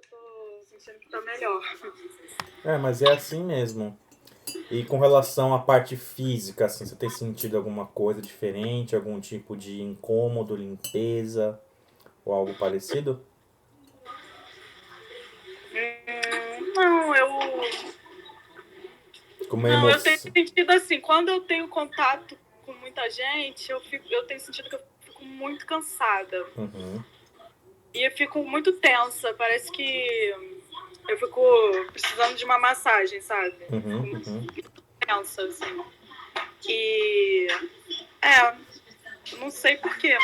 que eu tô sentindo que tá melhor. Mas é assim mesmo. E com relação à parte física, assim, você tem sentido alguma coisa diferente, algum tipo de incômodo, limpeza ou algo parecido? Não, Com uma não, eu tenho emoção. sentido assim, quando eu tenho contato com muita gente, eu tenho sentido que eu fico muito cansada. Uhum, E eu fico muito tensa, parece que eu fico precisando de uma massagem, sabe? uhum, Fico muito uhum. tensa, assim. E, é, não sei porquê,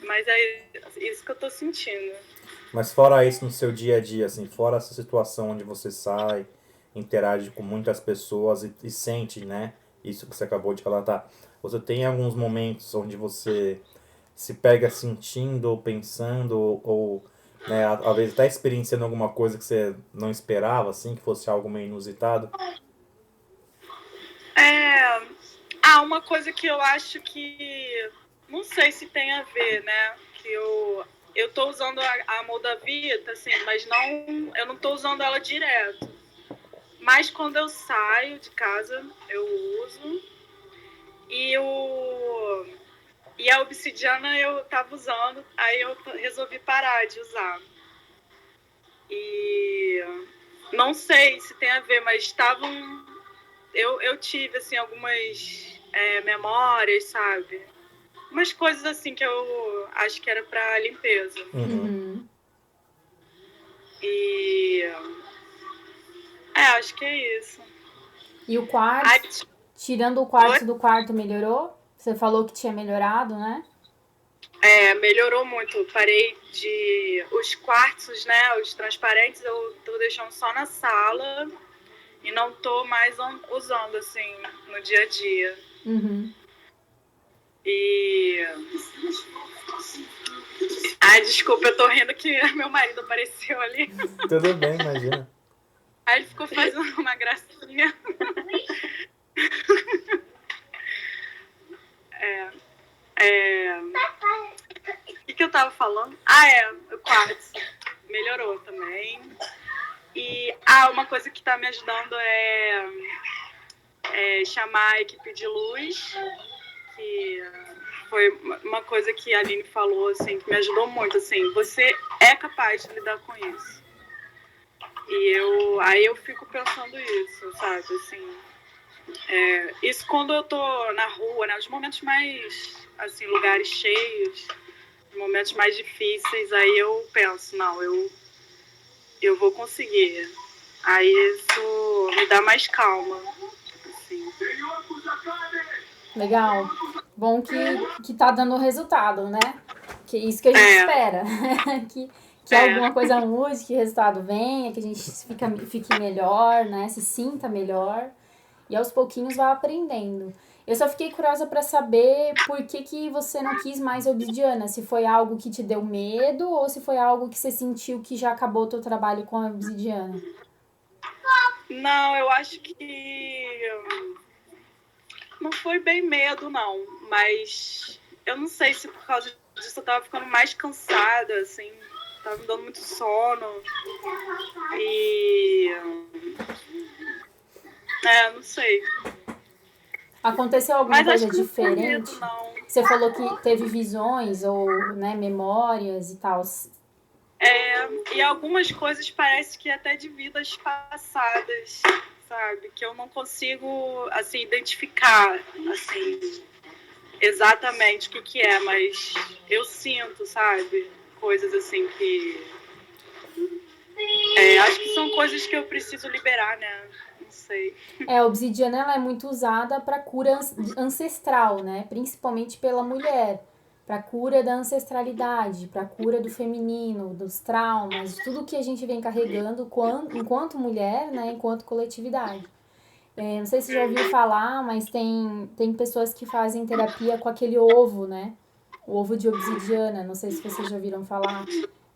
mas é isso que eu tô sentindo. Mas fora isso no seu dia a dia, assim, fora essa situação onde você sai, interage com muitas pessoas e sente, né? Isso que você acabou de relatar. Você tem alguns momentos onde você se pega sentindo ou pensando ou né, às vezes até experienciando alguma coisa que você não esperava, assim, que fosse algo meio inusitado? É, uma coisa que eu acho que não sei se tem a ver, né? Que eu tô usando a Moldavita, assim, mas não, eu não tô usando ela direto. Mas quando eu saio de casa, eu uso. E e a obsidiana eu tava usando, aí eu resolvi parar de usar. E não sei se tem a ver, mas estavam. Eu tive, assim, algumas memórias, sabe? Umas coisas assim que eu acho que era pra limpeza. Uhum. Uhum. E. Acho que é isso. E o Ai, quartzo, tirando o oi? quartzo do quarto, melhorou? Você falou que tinha melhorado, né? Melhorou muito. Parei de. Os quartzos, né? Os transparentes, eu tô deixando só na sala e não tô mais usando, assim, no dia a dia. Uhum. E. Ai, desculpa, eu tô rindo que meu marido apareceu ali. Tudo bem, imagina. Aí ele ficou fazendo uma gracinha. É, é... O que eu tava falando? O quartzo. Melhorou também. E uma coisa que tá me ajudando é chamar a equipe de luz, que foi uma coisa que a Aline falou, assim, que me ajudou muito, assim, você é capaz de lidar com isso. E aí eu fico pensando isso, sabe, assim, isso quando eu tô na rua, né, nos momentos mais, assim, lugares cheios, momentos mais difíceis, aí eu penso, não, eu vou conseguir. Aí isso me dá mais calma, assim. Legal. Bom que tá dando resultado, né? Que é isso que a gente É, espera. que é. alguma coisa mude, que o resultado venha, que a gente fique melhor, né? Se sinta melhor. E aos pouquinhos vai aprendendo. Eu só fiquei curiosa para saber por que você não quis mais obsidiana. Se foi algo que te deu medo ou se foi algo que você sentiu que já acabou o teu trabalho com a obsidiana. Não, eu acho que não foi bem medo, não. Mas eu não sei se por causa disso eu tava ficando mais cansada, assim. Tava me dando muito sono. E. Não sei. Aconteceu alguma Mas acho coisa que não foi medo, diferente? não. Você falou que teve visões ou né, memórias e tal. E algumas coisas parece que até de vidas passadas, sabe? Que eu não consigo, assim, identificar, assim, exatamente o que é, mas eu sinto, sabe? Coisas assim que acho que são coisas que eu preciso liberar, né? Não sei. A obsidiana ela é muito usada para cura ancestral, né? Principalmente pela mulher, para cura da ancestralidade, para cura do feminino, dos traumas, de tudo que a gente vem carregando enquanto mulher, né? Enquanto coletividade. Não sei se você já ouviu falar, mas tem pessoas que fazem terapia com aquele ovo, né? O ovo de obsidiana, não sei se vocês já ouviram falar.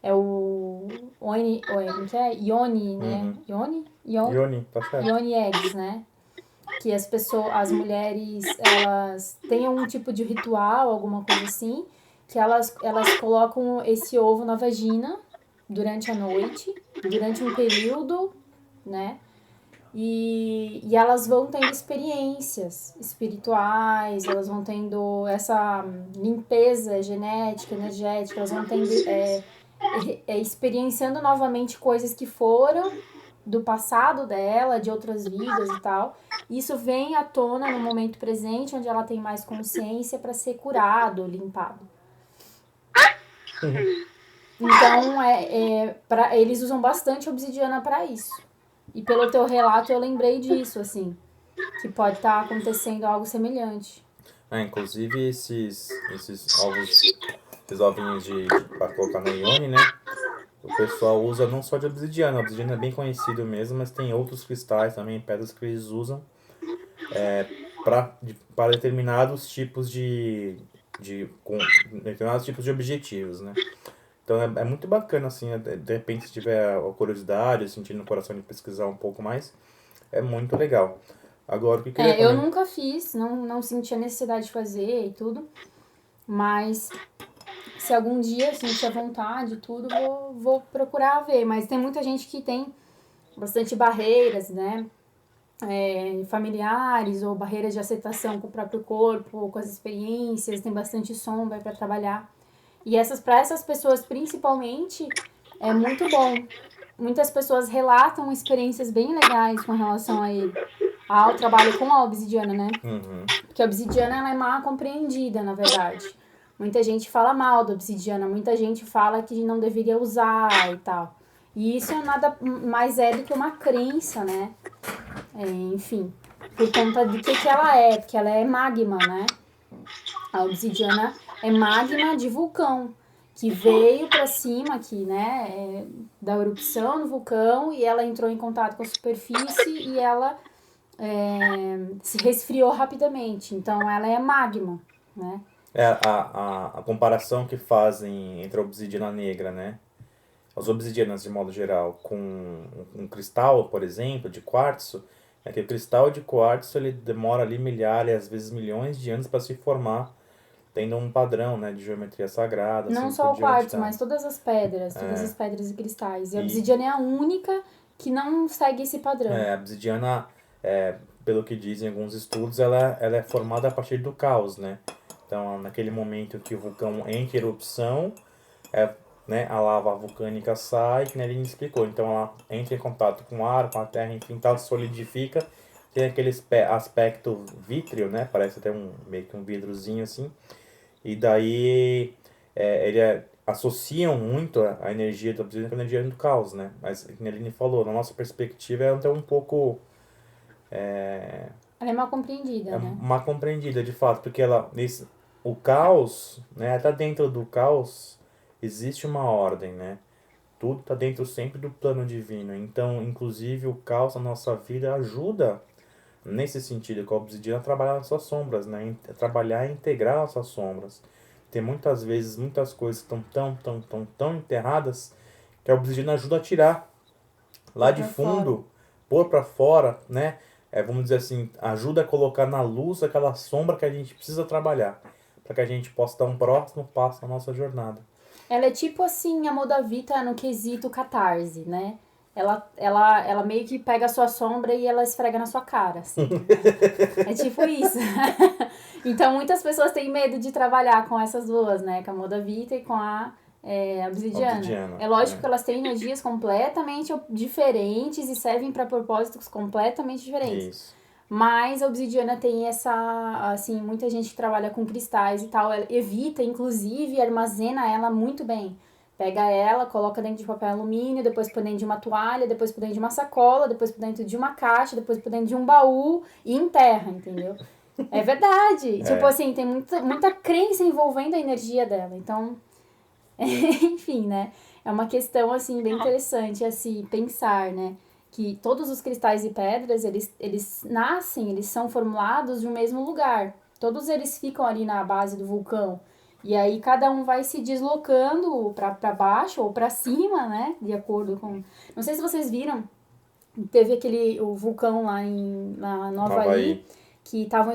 É o Oni, como que é? Ioni, né? Uhum. Ioni, tá certo. Ioni eggs, né? Que as mulheres, elas têm um tipo de ritual, alguma coisa assim, que elas colocam esse ovo na vagina durante a noite, durante um período, né? E elas vão tendo experiências espirituais, elas vão tendo essa limpeza genética, energética, elas vão tendo, experienciando novamente coisas que foram do passado dela, de outras vidas e tal. Isso vem à tona no momento presente, onde ela tem mais consciência para ser curado, limpado. Então, eles usam bastante obsidiana para isso. E pelo teu relato eu lembrei disso, assim, que pode estar acontecendo algo semelhante. Inclusive esses ovinhos pra colocar no Ione, né? O pessoal usa não só de obsidiana. A obsidiana é bem conhecido mesmo, mas tem outros cristais também, pedras que eles usam para determinados tipos com determinados tipos de objetivos, né? Então é muito bacana, assim, de repente se tiver a curiosidade, sentindo no coração de pesquisar um pouco mais, é muito legal. Agora, o que eu queria eu nunca fiz, não senti a necessidade de fazer e tudo, mas se algum dia sentir a vontade e tudo, vou procurar ver. Mas tem muita gente que tem bastante barreiras, né? Familiares ou barreiras de aceitação com o próprio corpo, com as experiências, tem bastante sombra para trabalhar. E para essas pessoas, principalmente, é muito bom. Muitas pessoas relatam experiências bem legais com relação ao trabalho com a obsidiana, né? Uhum. Porque a obsidiana ela é mal compreendida, na verdade. Muita gente fala mal da obsidiana, muita gente fala que não deveria usar e tal. E isso nada mais é do que uma crença, né? Enfim, por conta do que ela é, porque ela é magma, né? A obsidiana é magma de vulcão, que veio para cima aqui, né? Da erupção do vulcão, e ela entrou em contato com a superfície e ela se resfriou rapidamente. Então, ela é magma, né? A comparação que fazem entre a obsidiana negra, né? As obsidianas, de modo geral, com um cristal, por exemplo, de quartzo, é que o cristal de quartzo ele demora ali milhares, às vezes milhões de anos para se formar, tendo um padrão, né, de geometria sagrada. Não assim só por o diante, quartzo, tá? mas todas as pedras e cristais. E a obsidiana é a única que não segue esse padrão. A obsidiana, pelo que dizem alguns estudos, ela é formada a partir do caos, né? Então, naquele momento que o vulcão entra em erupção, né, a lava vulcânica sai, que ele explicou. Então, ela entra em contato com o ar, com a terra, enfim, tal, solidifica. Tem aquele aspecto vítreo, né? Parece até meio que um vidrozinho assim. E daí, associam muito a energia da obsidiana com a energia do caos, né? Mas, como a Aline falou, na nossa perspectiva, é até um pouco... Ela é mal compreendida, né? mal compreendida, de fato, porque o caos, né? Até dentro do caos existe uma ordem, né? Tudo está dentro sempre do plano divino. Então, inclusive, o caos na nossa vida ajuda, nesse sentido, com a obsidiana, a trabalhar nas suas sombras, né? Trabalhar e integrar as suas sombras. Tem muitas vezes, muitas coisas que estão tão enterradas, que a obsidiana ajuda a tirar lá de fundo, pôr para fora, né? Vamos dizer assim, ajuda a colocar na luz aquela sombra que a gente precisa trabalhar, para que a gente possa dar um próximo passo na nossa jornada. Ela é tipo assim a Modavita no quesito catarse, né? Ela meio que pega a sua sombra e ela esfrega na sua cara, assim. É tipo isso. Então, muitas pessoas têm medo de trabalhar com essas duas, né? Com a Modavita e com a obsidiana. É lógico que elas têm energias completamente diferentes e servem para propósitos completamente diferentes. Isso. Mas a obsidiana tem assim, muita gente que trabalha com cristais e tal, ela evita, inclusive, armazena ela muito bem. Pega ela, coloca dentro de papel alumínio, depois põe dentro de uma toalha, depois põe dentro de uma sacola, depois põe dentro de uma caixa, depois põe dentro de um baú e enterra, entendeu? É verdade. Tipo assim, tem muita crença envolvendo a energia dela. Então, enfim, né? É uma questão, assim, bem interessante a se pensar, né? Que todos os cristais e pedras, eles nascem, eles são formulados de um mesmo lugar. Todos eles ficam ali na base do vulcão. E aí cada um vai se deslocando para baixo ou para cima, né? De acordo com... Não sei se vocês viram, teve o vulcão lá na Nova Havaí, que estavam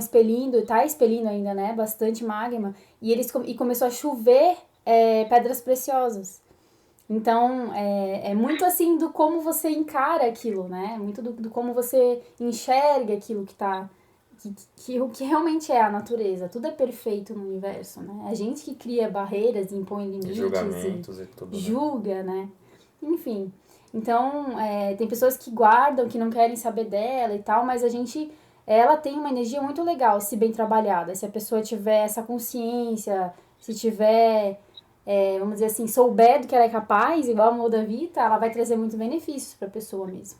tá expelindo ainda, né? Bastante magma. E começou a chover pedras preciosas. Então, é muito assim do como você encara aquilo, né? Muito do como você enxerga aquilo que tá... o que realmente é a natureza. Tudo é perfeito no universo, né? A gente que cria barreiras, impõe limites Julgamentos e tudo, né? julga, né? Enfim. Então, tem pessoas que guardam, que não querem saber dela e tal, mas ela tem uma energia muito legal, se bem trabalhada. Se a pessoa tiver essa consciência, se tiver, vamos dizer assim, souber do que ela é capaz, igual a Moda Vita, ela vai trazer muitos benefícios para a pessoa mesmo.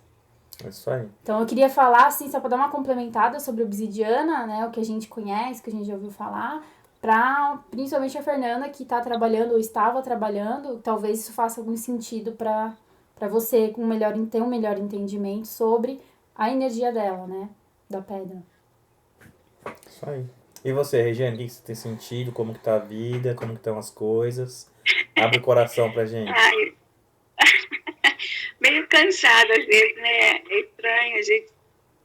É isso aí. Então, eu queria falar, assim, só para dar uma complementada sobre obsidiana, né? O que a gente conhece, o que a gente já ouviu falar, para principalmente a Fernanda, que está trabalhando ou estava trabalhando, talvez isso faça algum sentido para você ter um melhor entendimento sobre a energia dela, né? Da pedra. Isso aí. E você, Regiane, o que você tem sentido? Como que tá a vida? Como que estão as coisas? Abre o coração pra gente. Ai, meio cansada às vezes, né? É estranho, a gente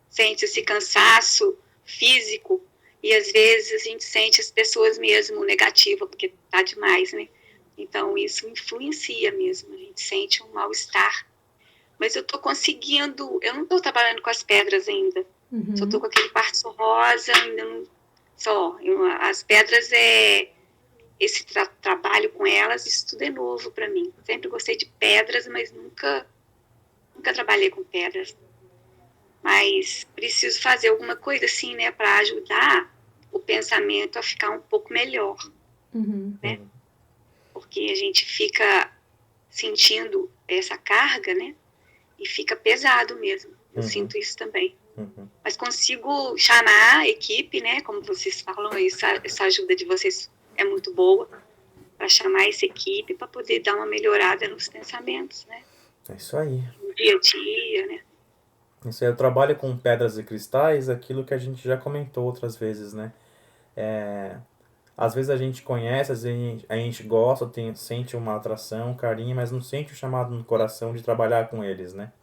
sente esse cansaço físico e às vezes a gente sente as pessoas mesmo negativas, porque tá demais, né? Então isso influencia mesmo, a gente sente um mal-estar. Mas eu tô conseguindo, eu não tô trabalhando com as pedras ainda, só tô com aquele quartzo rosa, ainda não, as pedras esse trabalho com elas, isso tudo é novo para mim. Sempre gostei de pedras, mas nunca trabalhei com pedras. Mas preciso fazer alguma coisa assim, né, para ajudar o pensamento a ficar um pouco melhor, né? Porque a gente fica sentindo essa carga, né? E fica pesado mesmo. Eu sinto isso também. Mas consigo chamar a equipe, né? Como vocês falam, essa ajuda de vocês é muito boa para chamar essa equipe para poder dar uma melhorada nos pensamentos, né? É isso aí. No dia a dia, né? Isso aí, eu trabalho com pedras e cristais, aquilo que a gente já comentou outras vezes, né? Às vezes a gente conhece, às vezes a gente gosta, sente uma atração, um carinho, mas não sente o chamado no coração de trabalhar com eles, né?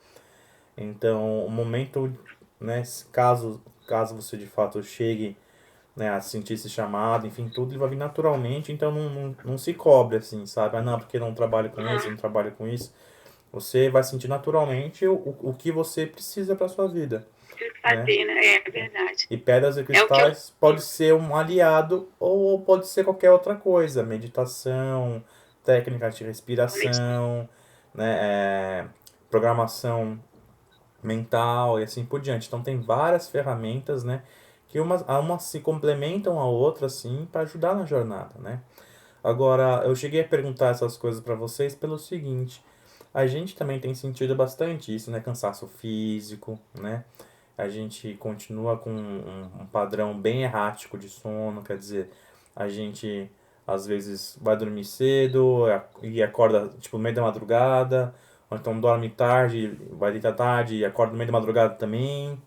Então, o momento, né, caso você de fato chegue, né, a sentir esse chamado, enfim, tudo ele vai vir naturalmente, então não se cobre assim, sabe? Ah, não, porque não trabalho com isso, não trabalho com isso. Você vai sentir naturalmente o que você precisa para sua vida. Fazer, né? É verdade. E pedras e cristais pode ser um aliado ou pode ser qualquer outra coisa. Meditação, técnica de respiração, né, programação mental e assim por diante. Então tem várias ferramentas, né, que umas se complementam a outra assim para ajudar na jornada, né? Agora, eu cheguei a perguntar essas coisas para vocês pelo seguinte: a gente também tem sentido bastante isso, né, cansaço físico, né? A gente continua com um padrão bem errático de sono, quer dizer, a gente às vezes vai dormir cedo e acorda tipo no meio da madrugada, ou então dorme tarde, vai deitar tarde e acorda no meio da madrugada também.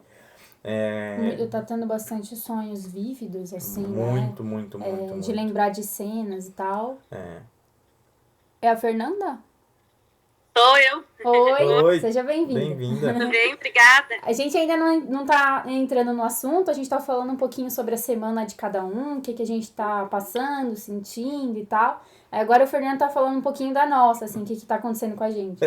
Eu tá tendo bastante sonhos vívidos, assim, Muito, né? muito. De lembrar de cenas e tal. É a Fernanda? Sou eu. Oi, seja bem-vinda. Bem-vinda. Tudo bem? Obrigada. A gente ainda não tá entrando no assunto, a gente tá falando um pouquinho sobre a semana de cada um, o que a gente tá passando, sentindo e tal. Agora o Fernando tá falando um pouquinho da nossa, assim, o que tá acontecendo com a gente.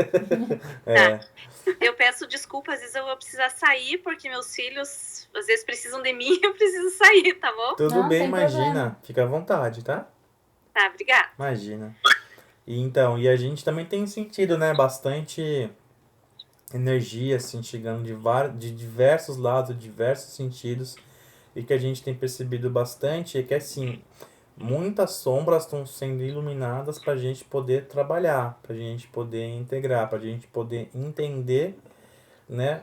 Eu peço desculpas, às vezes eu vou precisar sair, porque meus filhos às vezes precisam de mim e eu preciso sair, tá bom? Tudo Não, bem, sem imagina. problema. Fica à vontade, tá? Tá, obrigada. Imagina. E a gente também tem sentido, né, bastante energia, assim, chegando de diversos lados, de diversos sentidos. E que a gente tem percebido bastante é que, assim, muitas sombras estão sendo iluminadas para a gente poder trabalhar, para a gente poder integrar, para a gente poder entender, né,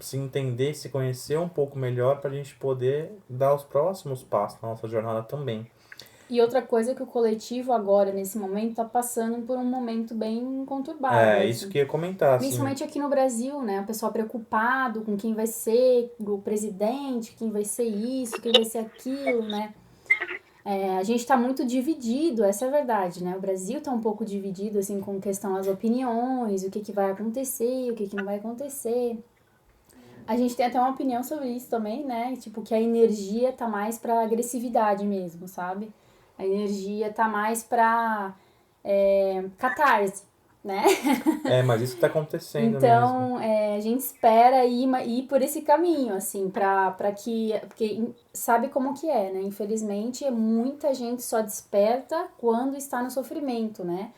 se entender, se conhecer um pouco melhor, para a gente poder dar os próximos passos na nossa jornada também. E outra coisa é que o coletivo agora, nesse momento, tá passando por um momento bem conturbado. assim. Isso que eu ia comentar, assim. Principalmente aqui no Brasil, né? O pessoal preocupado com quem vai ser o presidente, quem vai ser isso, quem vai ser aquilo, né? A gente tá muito dividido, essa é a verdade, né? O Brasil tá um pouco dividido, assim, com questão das opiniões, o que vai acontecer, o que não vai acontecer. A gente tem até uma opinião sobre isso também, né? Tipo, que a energia tá mais pra agressividade mesmo, sabe? A energia tá mais pra catarse. né? Mas isso tá acontecendo mesmo. Então, a gente espera ir por esse caminho, assim, para que... Porque sabe como que é, né? Infelizmente, muita gente só desperta quando está no sofrimento, né?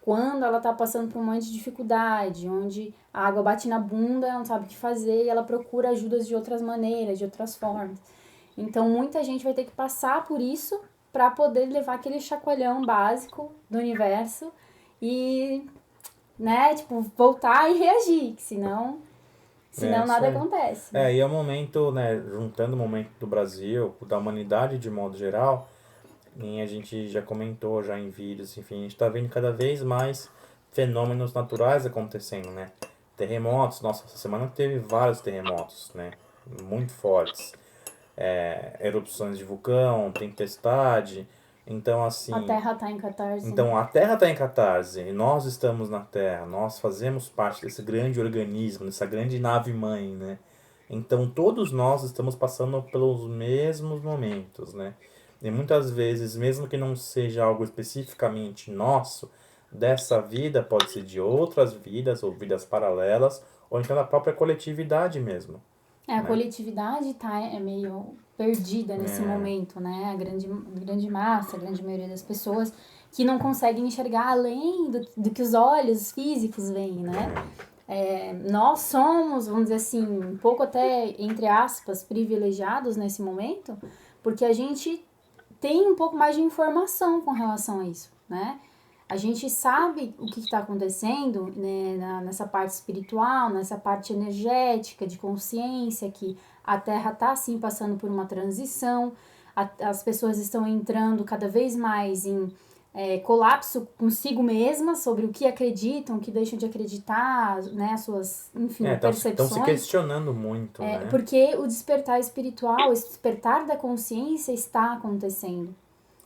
Quando ela tá passando por um monte de dificuldade, onde a água bate na bunda, ela não sabe o que fazer e ela procura ajudas de outras maneiras, de outras formas. Então, muita gente vai ter que passar por isso para poder levar aquele chacoalhão básico do universo e, né, tipo, voltar e reagir, que senão nada acontece. E é o momento, né, juntando o momento do Brasil, da humanidade de modo geral, e a gente já comentou já em vídeos, enfim, a gente está vendo cada vez mais fenômenos naturais acontecendo, né? Terremotos, nossa, essa semana teve vários terremotos, né? Muito fortes. Erupções de vulcão, tempestade. Então, assim. A Terra tá em catarse. Então, a Terra está em catarse. E nós estamos na Terra. Nós fazemos parte desse grande organismo, dessa grande nave-mãe, né? Então, todos nós estamos passando pelos mesmos momentos, né? E muitas vezes, mesmo que não seja algo especificamente nosso, dessa vida pode ser de outras vidas ou vidas paralelas, ou então da própria coletividade mesmo. A coletividade é meio perdida nesse momento, né? A grande massa, a grande maioria das pessoas que não conseguem enxergar além do que os olhos físicos veem, né? Nós somos, vamos dizer assim, um pouco até, entre aspas, privilegiados nesse momento, porque a gente tem um pouco mais de informação com relação a isso, né? A gente sabe o que está acontecendo, né, nessa parte espiritual, nessa parte energética, de consciência, que a Terra está, sim, passando por uma transição, as pessoas estão entrando cada vez mais em colapso consigo mesmas sobre o que acreditam, o que deixam de acreditar, né, as suas, enfim, percepções. Estão se questionando muito, né? Porque o despertar espiritual, esse despertar da consciência está acontecendo.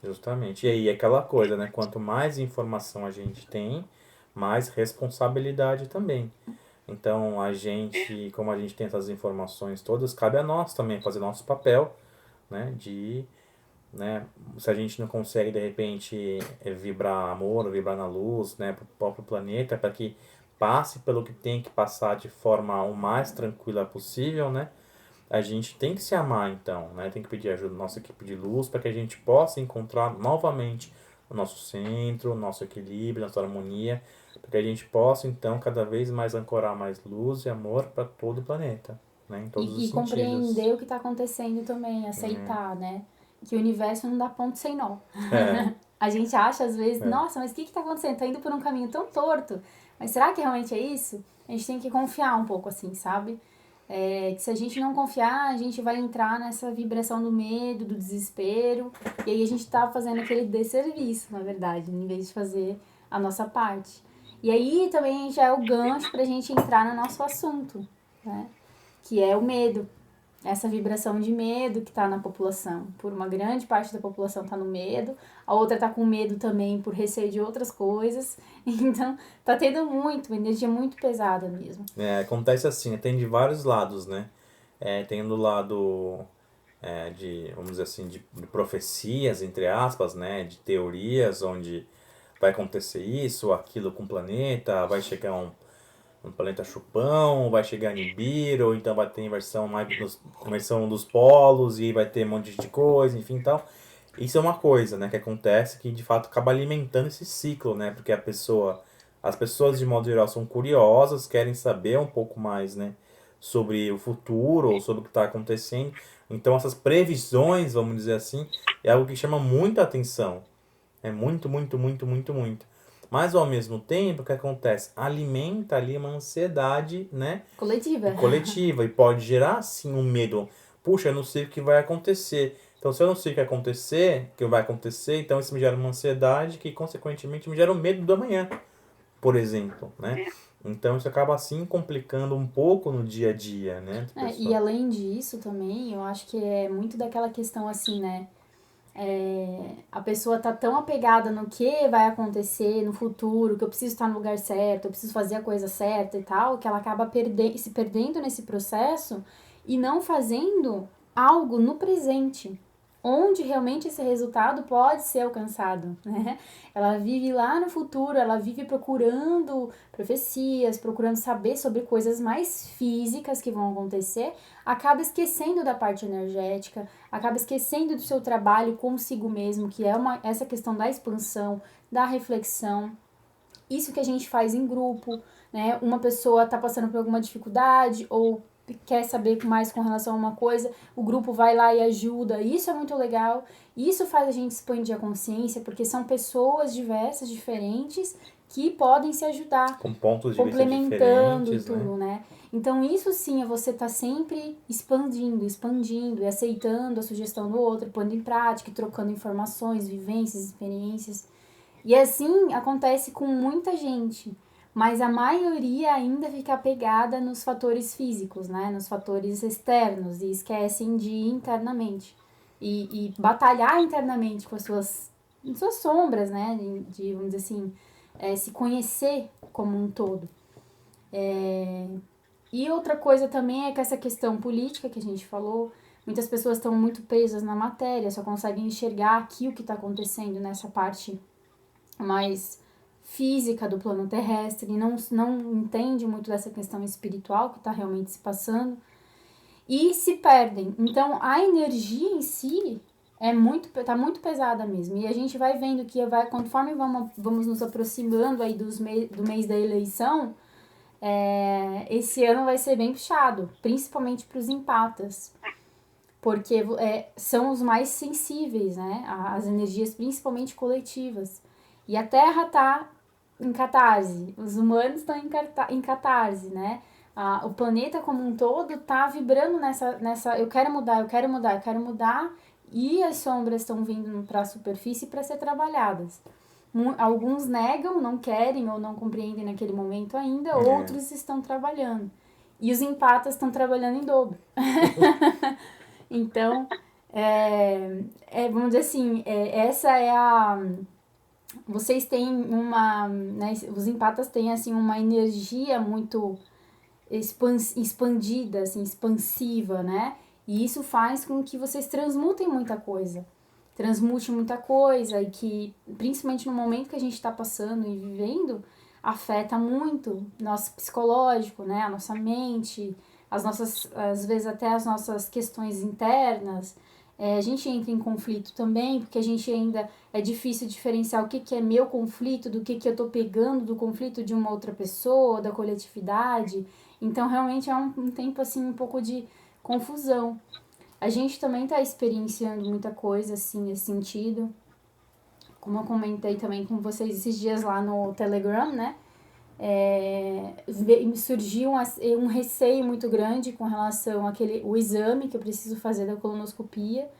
Justamente. E aí aquela coisa, né? Quanto mais informação a gente tem, mais responsabilidade também. Então, como a gente tem essas informações todas, cabe a nós também fazer nosso papel, né? Se a gente não consegue, de repente, vibrar amor, vibrar na luz, né? Para o próprio planeta, para que passe pelo que tem que passar de forma o mais tranquila possível, né? A gente tem que se amar, então, né? Tem que pedir ajuda da nossa equipe de luz para que a gente possa encontrar novamente o nosso centro, o nosso equilíbrio, nossa harmonia, para que a gente possa, então, cada vez mais ancorar mais luz e amor para todo o planeta, né? Em todos os sentidos. E compreender o que está acontecendo também, aceitar, né? Que o universo não dá ponto sem nó. A gente acha, às vezes, nossa, mas o que está acontecendo? Tá indo por um caminho tão torto. Mas será que realmente é isso? A gente tem que confiar um pouco, assim, sabe? Que se a gente não confiar, a gente vai entrar nessa vibração do medo, do desespero, e aí a gente tá fazendo aquele desserviço, na verdade, em vez de fazer a nossa parte. E aí também já é o gancho pra gente entrar no nosso assunto, né? Que é o medo. Essa vibração de medo que tá na população. Por uma grande parte da população tá no medo, a outra tá com medo também por receio de outras coisas. Então, tá tendo uma energia muito pesada mesmo. Acontece assim, tem de vários lados, né? Tem do lado vamos dizer assim, de profecias, entre aspas, né? De teorias, onde vai acontecer isso, aquilo com o planeta, vai chegar um planeta chupão, vai chegar Nibiru, ou então vai ter inversão dos polos, e vai ter um monte de coisa, enfim, tal. Isso é uma coisa, né, que acontece, que de fato acaba alimentando esse ciclo, né, porque as pessoas de modo geral são curiosas, querem saber um pouco mais, né, sobre o futuro, ou sobre o que está acontecendo. Então essas previsões, vamos dizer assim, é algo que chama muita atenção. É muito, muito, muito, muito, muito. Mas, ao mesmo tempo, o que acontece? Alimenta ali uma ansiedade, né? Coletiva. E pode gerar, sim, um medo. Puxa, eu não sei o que vai acontecer. Então, se eu não sei o que vai acontecer, então isso me gera uma ansiedade que, consequentemente, me gera um medo do amanhã, por exemplo, né? Então, isso acaba, assim, complicando um pouco no dia a dia, né? E, além disso, também, eu acho que é muito daquela questão, assim, né? A pessoa tá tão apegada no que vai acontecer no futuro, que eu preciso estar no lugar certo, eu preciso fazer a coisa certa e tal, que ela acaba se perdendo nesse processo e não fazendo algo no presente. onde realmente esse resultado pode ser alcançado, né? Ela vive lá no futuro, ela vive procurando profecias, procurando saber sobre coisas mais físicas que vão acontecer, acaba esquecendo da parte energética, acaba esquecendo do seu trabalho consigo mesmo, que é essa questão da expansão, da reflexão. Isso que a gente faz em grupo, né? Uma pessoa tá passando por alguma dificuldade ou quer saber mais com relação a uma coisa, o grupo vai lá e ajuda. Isso é muito legal. Isso faz a gente expandir a consciência, porque são pessoas diversas, diferentes, que podem se ajudar, Com pontos de vista complementando e diferentes, né? tudo, né? Então, isso sim é você tá sempre expandindo e aceitando a sugestão do outro, pondo em prática, trocando informações, vivências, experiências. E assim acontece com muita gente, mas a maioria ainda fica apegada nos fatores físicos, né? Nos fatores externos e esquecem de ir internamente. E batalhar internamente com as suas sombras, né? Vamos dizer assim, se conhecer como um todo. E outra coisa também é que essa questão política que a gente falou, muitas pessoas estão muito presas na matéria, só conseguem enxergar aqui o que está acontecendo nessa parte mais física do plano terrestre, não entende muito dessa questão espiritual que está realmente se passando e se perdem. Então, a energia em si tá muito pesada mesmo. E a gente vai vendo que conforme vamos nos aproximando aí do mês da eleição, esse ano vai ser bem puxado, principalmente para os empatas. Porque são os mais sensíveis, né? As energias principalmente coletivas. E a Terra tá em catarse, os humanos estão em catarse, né? O planeta como um todo tá vibrando nessa eu quero mudar, e as sombras estão vindo para a superfície para ser trabalhadas. Alguns negam, não querem ou não compreendem naquele momento ainda, outros estão trabalhando. E os empatas estão trabalhando em dobro. Então, vamos dizer assim, essa é a... Vocês têm né, os empatas têm, assim, uma energia muito expandida, assim, expansiva, né? E isso faz com que vocês transmutem muita coisa. Transmute muita coisa e que, principalmente no momento que a gente está passando e vivendo, afeta muito nosso psicológico, né? A nossa mente, às vezes até as nossas questões internas. A gente entra em conflito também, porque a gente ainda é difícil diferenciar o que é meu conflito, do que eu tô pegando do conflito de uma outra pessoa, da coletividade. Então, realmente é um tempo, assim, um pouco de confusão. A gente também está experienciando muita coisa, assim, nesse sentido. Como eu comentei também com vocês esses dias lá no Telegram, né? Surgiu um receio muito grande com relação o exame que eu preciso fazer da colonoscopia.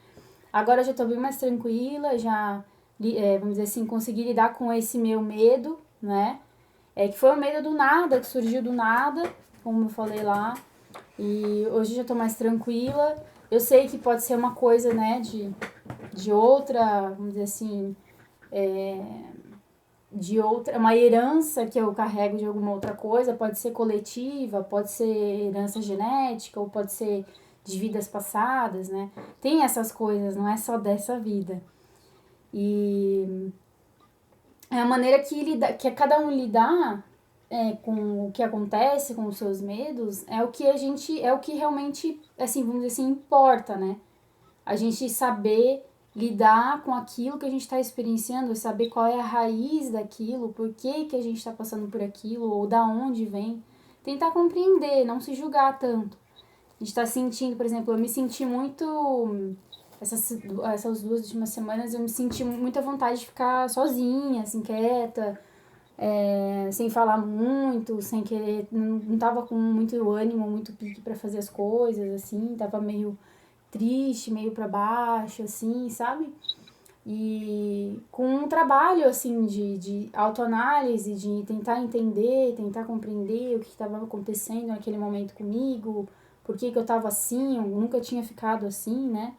Agora eu já estou bem mais tranquila, já, vamos dizer assim, consegui lidar com esse meu medo, né? Que foi um medo do nada, que surgiu do nada, como eu falei lá. E hoje já estou mais tranquila. Eu sei que pode ser uma coisa, né, de outra, vamos dizer assim, uma herança que eu carrego de alguma outra coisa, pode ser coletiva, pode ser herança genética, ou pode ser de vidas passadas, né? Tem essas coisas, não é só dessa vida. E a maneira que cada um lidar com o que acontece, com os seus medos, é o que realmente, assim, vamos dizer assim, importa, né? A gente saber lidar com aquilo que a gente está experienciando, saber qual é a raiz daquilo, por que a gente está passando por aquilo, ou da onde vem. Tentar compreender, não se julgar tanto. A gente está sentindo, por exemplo, eu me senti muito... Essas 2 últimas semanas eu me senti muita vontade de ficar sozinha, assim, quieta, sem falar muito, sem querer, não tava com muito ânimo, muito pique para fazer as coisas, assim, tava meio triste, meio para baixo, assim, sabe? E com um trabalho, assim, de autoanálise, de tentar entender, tentar compreender o que estava acontecendo naquele momento comigo, por que eu tava assim, eu nunca tinha ficado assim, né?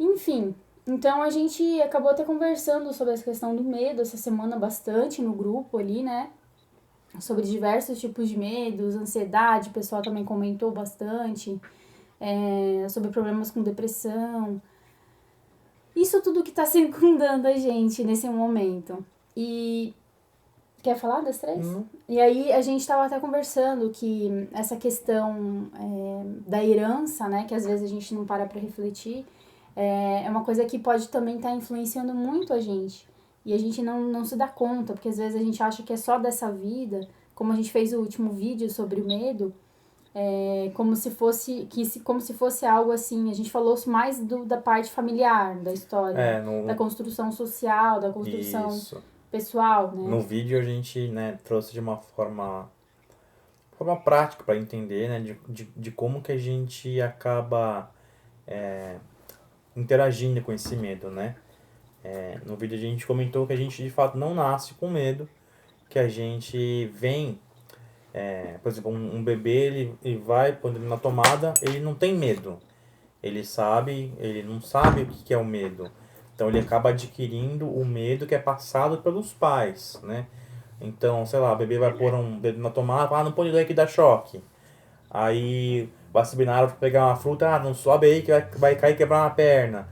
Enfim, então a gente acabou até conversando sobre essa questão do medo essa semana bastante no grupo ali, né? Sobre diversos tipos de medos, ansiedade, o pessoal também comentou bastante, sobre problemas com depressão. Isso tudo que tá circundando a gente nesse momento. E quer falar das três? E aí a gente estava até conversando que essa questão da herança, né, que às vezes a gente não para refletir, é uma coisa que pode também estar influenciando muito a gente. E a gente não se dá conta, porque às vezes a gente acha que é só dessa vida, como a gente fez o último vídeo sobre o medo, como se fosse algo assim, a gente falou mais da parte familiar da história, da construção social, da construção pessoal, né? No vídeo a gente, né, trouxe de uma forma prática para entender, né, de como que a gente acaba interagindo com esse medo, né? No vídeo a gente comentou que a gente de fato não nasce com medo, que a gente vem, por exemplo, um bebê, ele vai, quando ele na tomada, ele não tem medo. Ele não sabe o que é o medo. Então ele acaba adquirindo o medo que é passado pelos pais, né? Então, sei lá, o bebê vai pôr um dedo na tomada, não põe o dedo aí que dá choque. Aí vai subir na árvore pra pegar uma fruta, não sobe aí que vai cair e quebrar uma perna.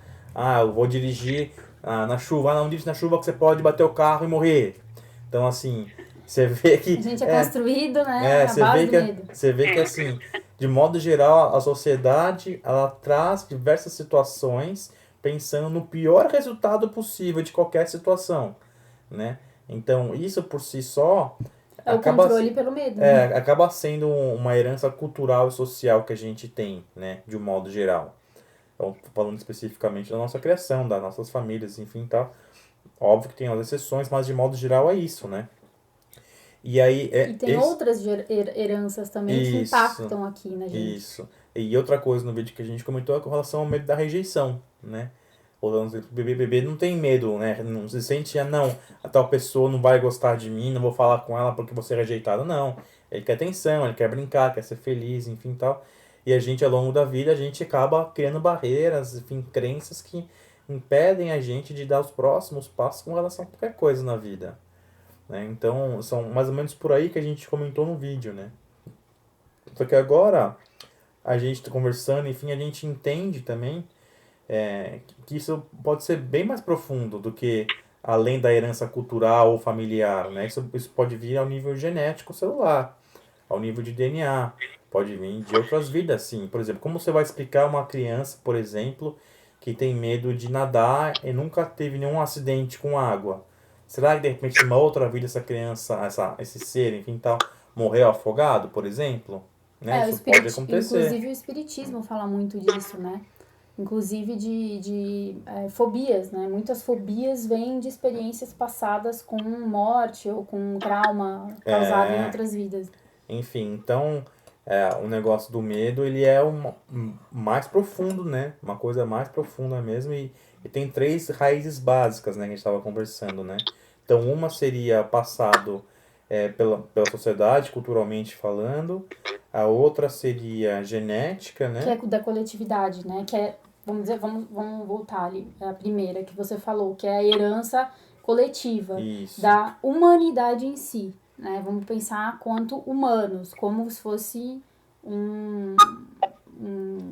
Eu vou dirigir na chuva, não dirige na chuva que você pode bater o carro e morrer. Então, assim, você vê que... A gente é construído, né, na base do medo. Você vê que, assim, de modo geral, a sociedade, ela traz diversas situações pensando no pior resultado possível de qualquer situação, né? Então, isso por si só... É o controle pelo medo. Né? Acaba sendo uma herança cultural e social que a gente tem, né? De um modo geral. Então, falando especificamente da nossa criação, das nossas famílias, enfim, tá? Óbvio que tem as exceções, mas de modo geral é isso, né? E aí... E tem outras heranças também que impactam aqui na gente. Isso. E outra coisa no vídeo que a gente comentou é com relação ao medo da rejeição, né? O bebê não tem medo, né? Não se sente, não, a tal pessoa não vai gostar de mim, não vou falar com ela porque vou ser rejeitado, não. Ele quer atenção, ele quer brincar, quer ser feliz, enfim, tal. E a gente, ao longo da vida, a gente acaba criando barreiras, enfim, crenças que impedem a gente de dar os próximos passos com relação a qualquer coisa na vida, né? Então, são mais ou menos por aí que a gente comentou no vídeo, né? Só que agora, a gente tá conversando, enfim, a gente entende também que isso pode ser bem mais profundo do que além da herança cultural ou familiar, né? Isso pode vir ao nível genético celular, ao nível de DNA, pode vir de outras vidas, sim. Por exemplo, como você vai explicar uma criança, por exemplo, que tem medo de nadar e nunca teve nenhum acidente com água? Será que de repente numa outra vida essa criança, esse ser, enfim, tal, morreu afogado, por exemplo? Né? Isso pode acontecer. Inclusive o espiritismo fala muito disso, né? Inclusive de fobias, né? Muitas fobias vêm de experiências passadas com morte ou com trauma causado em outras vidas. Enfim, então, o negócio do medo, ele é mais profundo, né? Uma coisa mais profunda mesmo, e tem 3 raízes básicas, né? Que a gente estava conversando, né? Então, uma seria passado pela sociedade, culturalmente falando. A outra seria genética, né? Que é da coletividade, né? Que é, vamos voltar ali, a primeira que você falou, que é a herança coletiva. Isso. Da humanidade em si, né? Vamos pensar quanto humanos, como se fosse um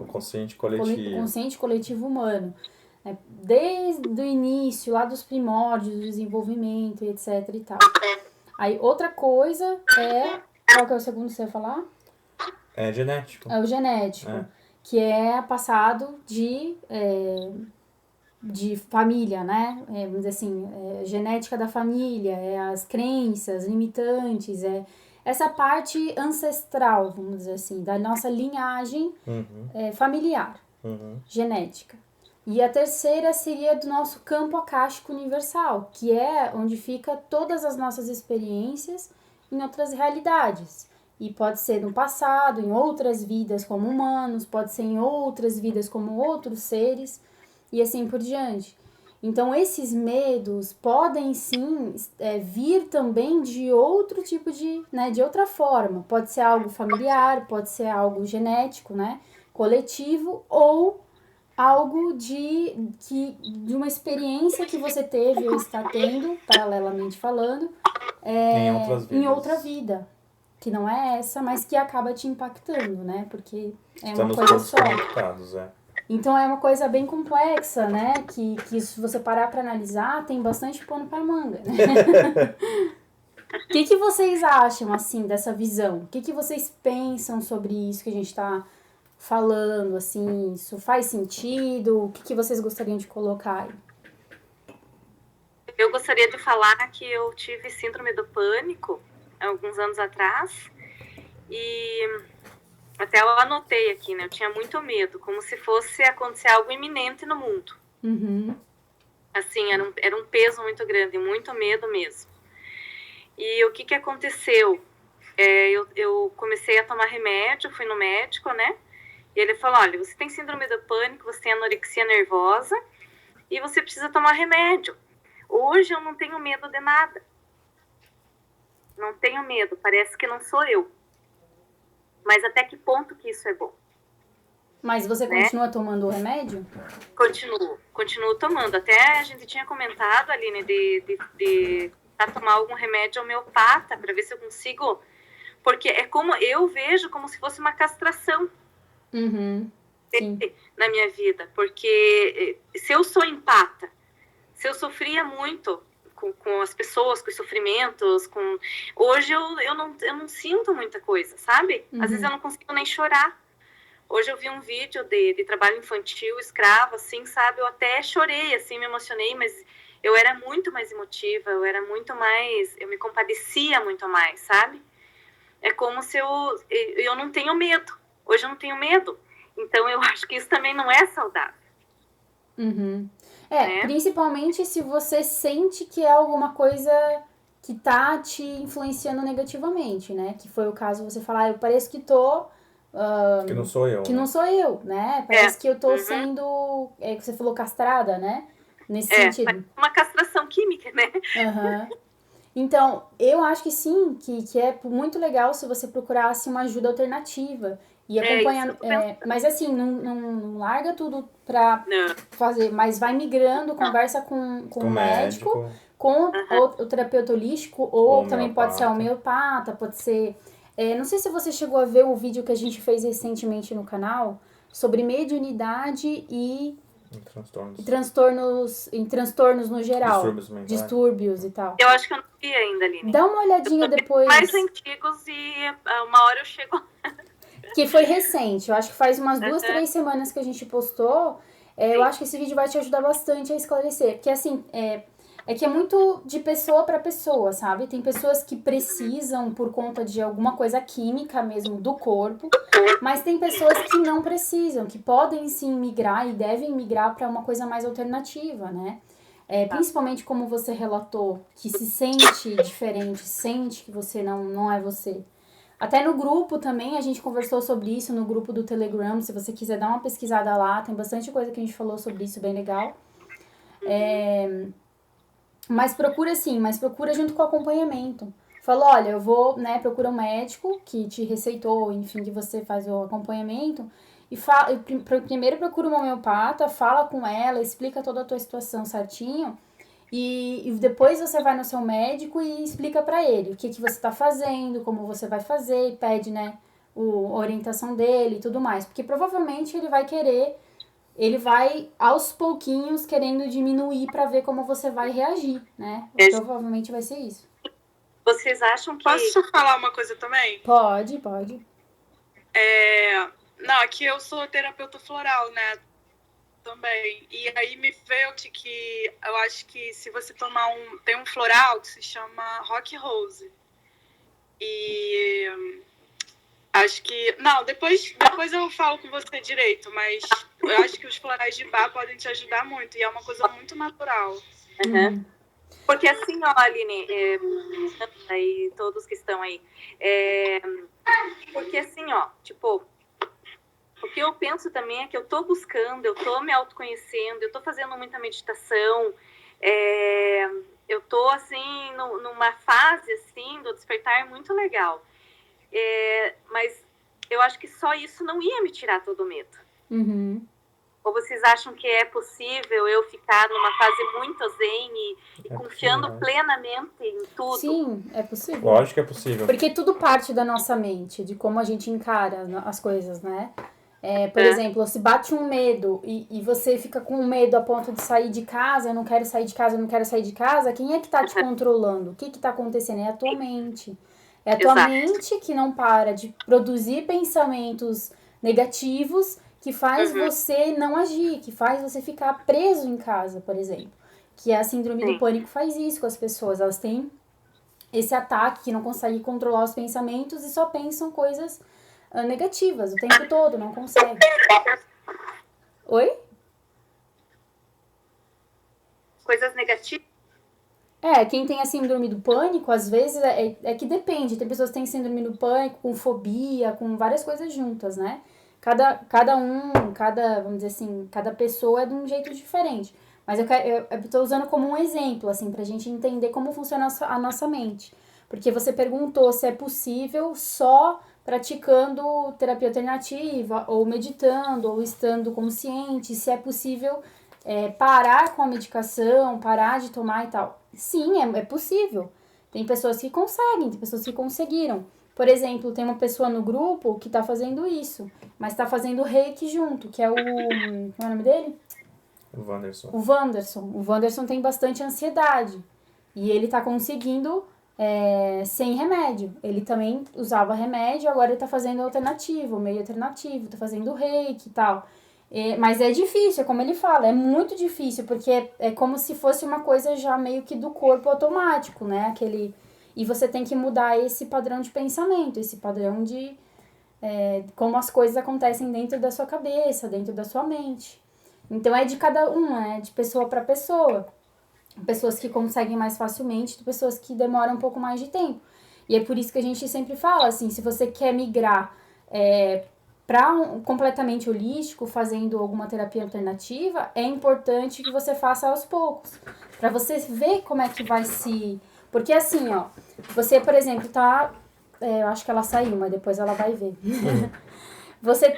consciente coletivo. Consciente coletivo humano. Né? Desde o início, lá dos primórdios, do desenvolvimento, etc e tal. Aí, outra coisa qual que é o segundo que você ia falar? É genético. É o genético, que é passado de família, né? Vamos dizer assim, genética da família, as crenças limitantes, essa parte ancestral, vamos dizer assim, da nossa linhagem familiar, genética. E a terceira seria do nosso campo akáshico universal, que é onde fica todas as nossas experiências em outras realidades. E pode ser no passado, em outras vidas como humanos, pode ser em outras vidas como outros seres, e assim por diante. Então, esses medos podem, sim, vir também de outro tipo de outra forma. Pode ser algo familiar, pode ser algo genético, né, coletivo, ou algo de uma experiência que você teve ou está tendo, paralelamente falando, em outra vida. Que não é essa, mas que acaba te impactando, né? Porque é Estamos uma coisa todos só. conectados, Então é uma coisa bem complexa, né? Que se você parar para analisar, tem bastante pano para manga, né? O que vocês acham, assim, dessa visão? O que vocês pensam sobre isso que a gente está falando, assim? Isso faz sentido? O que vocês gostariam de colocar aí? Eu gostaria de falar que eu tive síndrome do pânico alguns anos atrás e até eu anotei aqui, né? Eu tinha muito medo, como se fosse acontecer algo iminente no mundo. Uhum. Assim, era um peso muito grande, muito medo mesmo. E o que aconteceu? Eu comecei a tomar remédio, fui no médico, né? E ele falou, olha, você tem síndrome do pânico, você tem anorexia nervosa e você precisa tomar remédio. Hoje eu não tenho medo de nada. Não tenho medo, parece que não sou eu. Mas até que ponto que isso é bom? Mas você continua tomando o remédio? Continuo tomando. Até a gente tinha comentado, Aline, de tomar algum remédio homeopata para ver se eu consigo. Porque é como eu vejo como se fosse uma castração na minha vida. Porque se eu sou empata, se eu sofria muito com as pessoas, com os sofrimentos, hoje eu não sinto muita coisa, sabe? Às vezes eu não consigo nem chorar. Hoje eu vi um vídeo de trabalho infantil, escravo, assim, sabe? Eu até chorei, assim, me emocionei, mas eu era muito mais emotiva, eu me compadecia muito mais, sabe? É como se eu não tenho medo. Hoje eu não tenho medo. Então eu acho que isso também não é saudável. Principalmente se você sente que é alguma coisa que tá te influenciando negativamente, né? Que foi o caso você falar, eu pareço que tô... que não sou eu. Que não sou eu, né? Parece que eu tô sendo... que você falou castrada, né? Nesse sentido. Uma castração química, né? Então, eu acho que sim, que é muito legal se você procurasse uma ajuda alternativa e acompanhar. Mas assim, não larga tudo pra fazer, mas vai migrando, conversa com o médico, com o terapeuta holístico, ou também pode ser homeopata, pode ser. Não sei se você chegou a ver o vídeo que a gente fez recentemente no canal sobre mediunidade e transtornos no geral. Distúrbios e tal. Eu acho que eu não vi ainda, Aline. Dá uma olhadinha depois. Mais antigos e uma hora eu chego. Que foi recente. Eu acho que faz umas 2-3 semanas que a gente postou. Eu acho que esse vídeo vai te ajudar bastante a esclarecer. Porque assim, que é muito de pessoa para pessoa, sabe? Tem pessoas que precisam por conta de alguma coisa química mesmo do corpo, mas tem pessoas que não precisam, que podem sim migrar e devem migrar para uma coisa mais alternativa, né? Principalmente como você relatou, que se sente diferente, sente que você não é você. Até no grupo também a gente conversou sobre isso, no grupo do Telegram, se você quiser dar uma pesquisada lá, tem bastante coisa que a gente falou sobre isso, bem legal. Mas procura junto com o acompanhamento. Fala, olha, eu vou, procura um médico que te receitou, enfim, que você faz o acompanhamento. E primeiro procura uma homeopata, fala com ela, explica toda a tua situação certinho. E depois você vai no seu médico e explica pra ele o que você tá fazendo, como você vai fazer, e pede, a orientação dele e tudo mais. Porque provavelmente ele vai aos pouquinhos querendo diminuir pra ver como você vai reagir, né? Provavelmente vai ser isso. Vocês acham que... Posso falar uma coisa também? Pode. Não, aqui eu sou terapeuta floral, né? Também. E aí me veio de que eu acho que se você tomar tem um floral que se chama Rock Rose. E acho que... Não, depois eu falo com você direito, mas eu acho que os florais de bar podem te ajudar muito. E é uma coisa muito natural. Porque assim, ó, Aline, e todos que estão aí, porque assim, ó, tipo, o que eu penso também é que eu tô buscando, eu tô me autoconhecendo, eu tô fazendo muita meditação, eu tô, assim, numa fase, assim, do despertar muito legal. Mas eu acho que só isso não ia me tirar todo o medo. Ou vocês acham que é possível eu ficar numa fase muito zen e confiando plenamente em tudo? Sim, é possível. Lógico que é possível. Porque tudo parte da nossa mente, de como a gente encara as coisas, né? Por exemplo, se bate um medo e você fica com medo a ponto de sair de casa, eu não quero sair de casa, eu não quero sair de casa, quem é que tá te controlando? O que que tá acontecendo? É a tua mente. É a tua Exato. mente que não para de produzir pensamentos negativos que faz você não agir, que faz você ficar preso em casa, por exemplo. Que a síndrome do pânico faz isso com as pessoas. Elas têm esse ataque que não conseguem controlar os pensamentos e só pensam coisas negativas o tempo todo, não consegue. Oi? Coisas negativas. Quem tem a síndrome do pânico, às vezes, é que depende. Tem pessoas que têm síndrome do pânico com fobia, com várias coisas juntas, né? Vamos dizer assim, cada pessoa é de um jeito diferente. Mas eu tô usando como um exemplo, assim, pra gente entender como funciona a nossa mente. Porque você perguntou se é possível só praticando terapia alternativa, ou meditando, ou estando consciente, se é possível parar com a medicação, parar de tomar e tal. Sim, é possível. Tem pessoas que conseguem, tem pessoas que conseguiram. Por exemplo, tem uma pessoa no grupo que tá fazendo isso, mas tá fazendo reiki junto, que é o... Qual é o nome dele? O Wanderson. O Wanderson. O Wanderson tem bastante ansiedade. E ele tá conseguindo sem remédio. Ele também usava remédio, agora ele tá fazendo alternativo, meio alternativo, tá fazendo reiki e tal. Mas é difícil, é como ele fala, é muito difícil, porque é como se fosse uma coisa já meio que do corpo automático, né? E você tem que mudar esse padrão de pensamento, esse padrão de como as coisas acontecem dentro da sua cabeça, dentro da sua mente. Então é de cada uma, é de pessoa para pessoa. Pessoas que conseguem mais facilmente, pessoas que demoram um pouco mais de tempo. E é por isso que a gente sempre fala, assim, se você quer migrar para completamente holístico, fazendo alguma terapia alternativa, é importante que você faça aos poucos. Para você ver como é que vai se... Porque assim, ó, você, por exemplo, tá... eu acho que ela saiu, mas depois ela vai ver. Você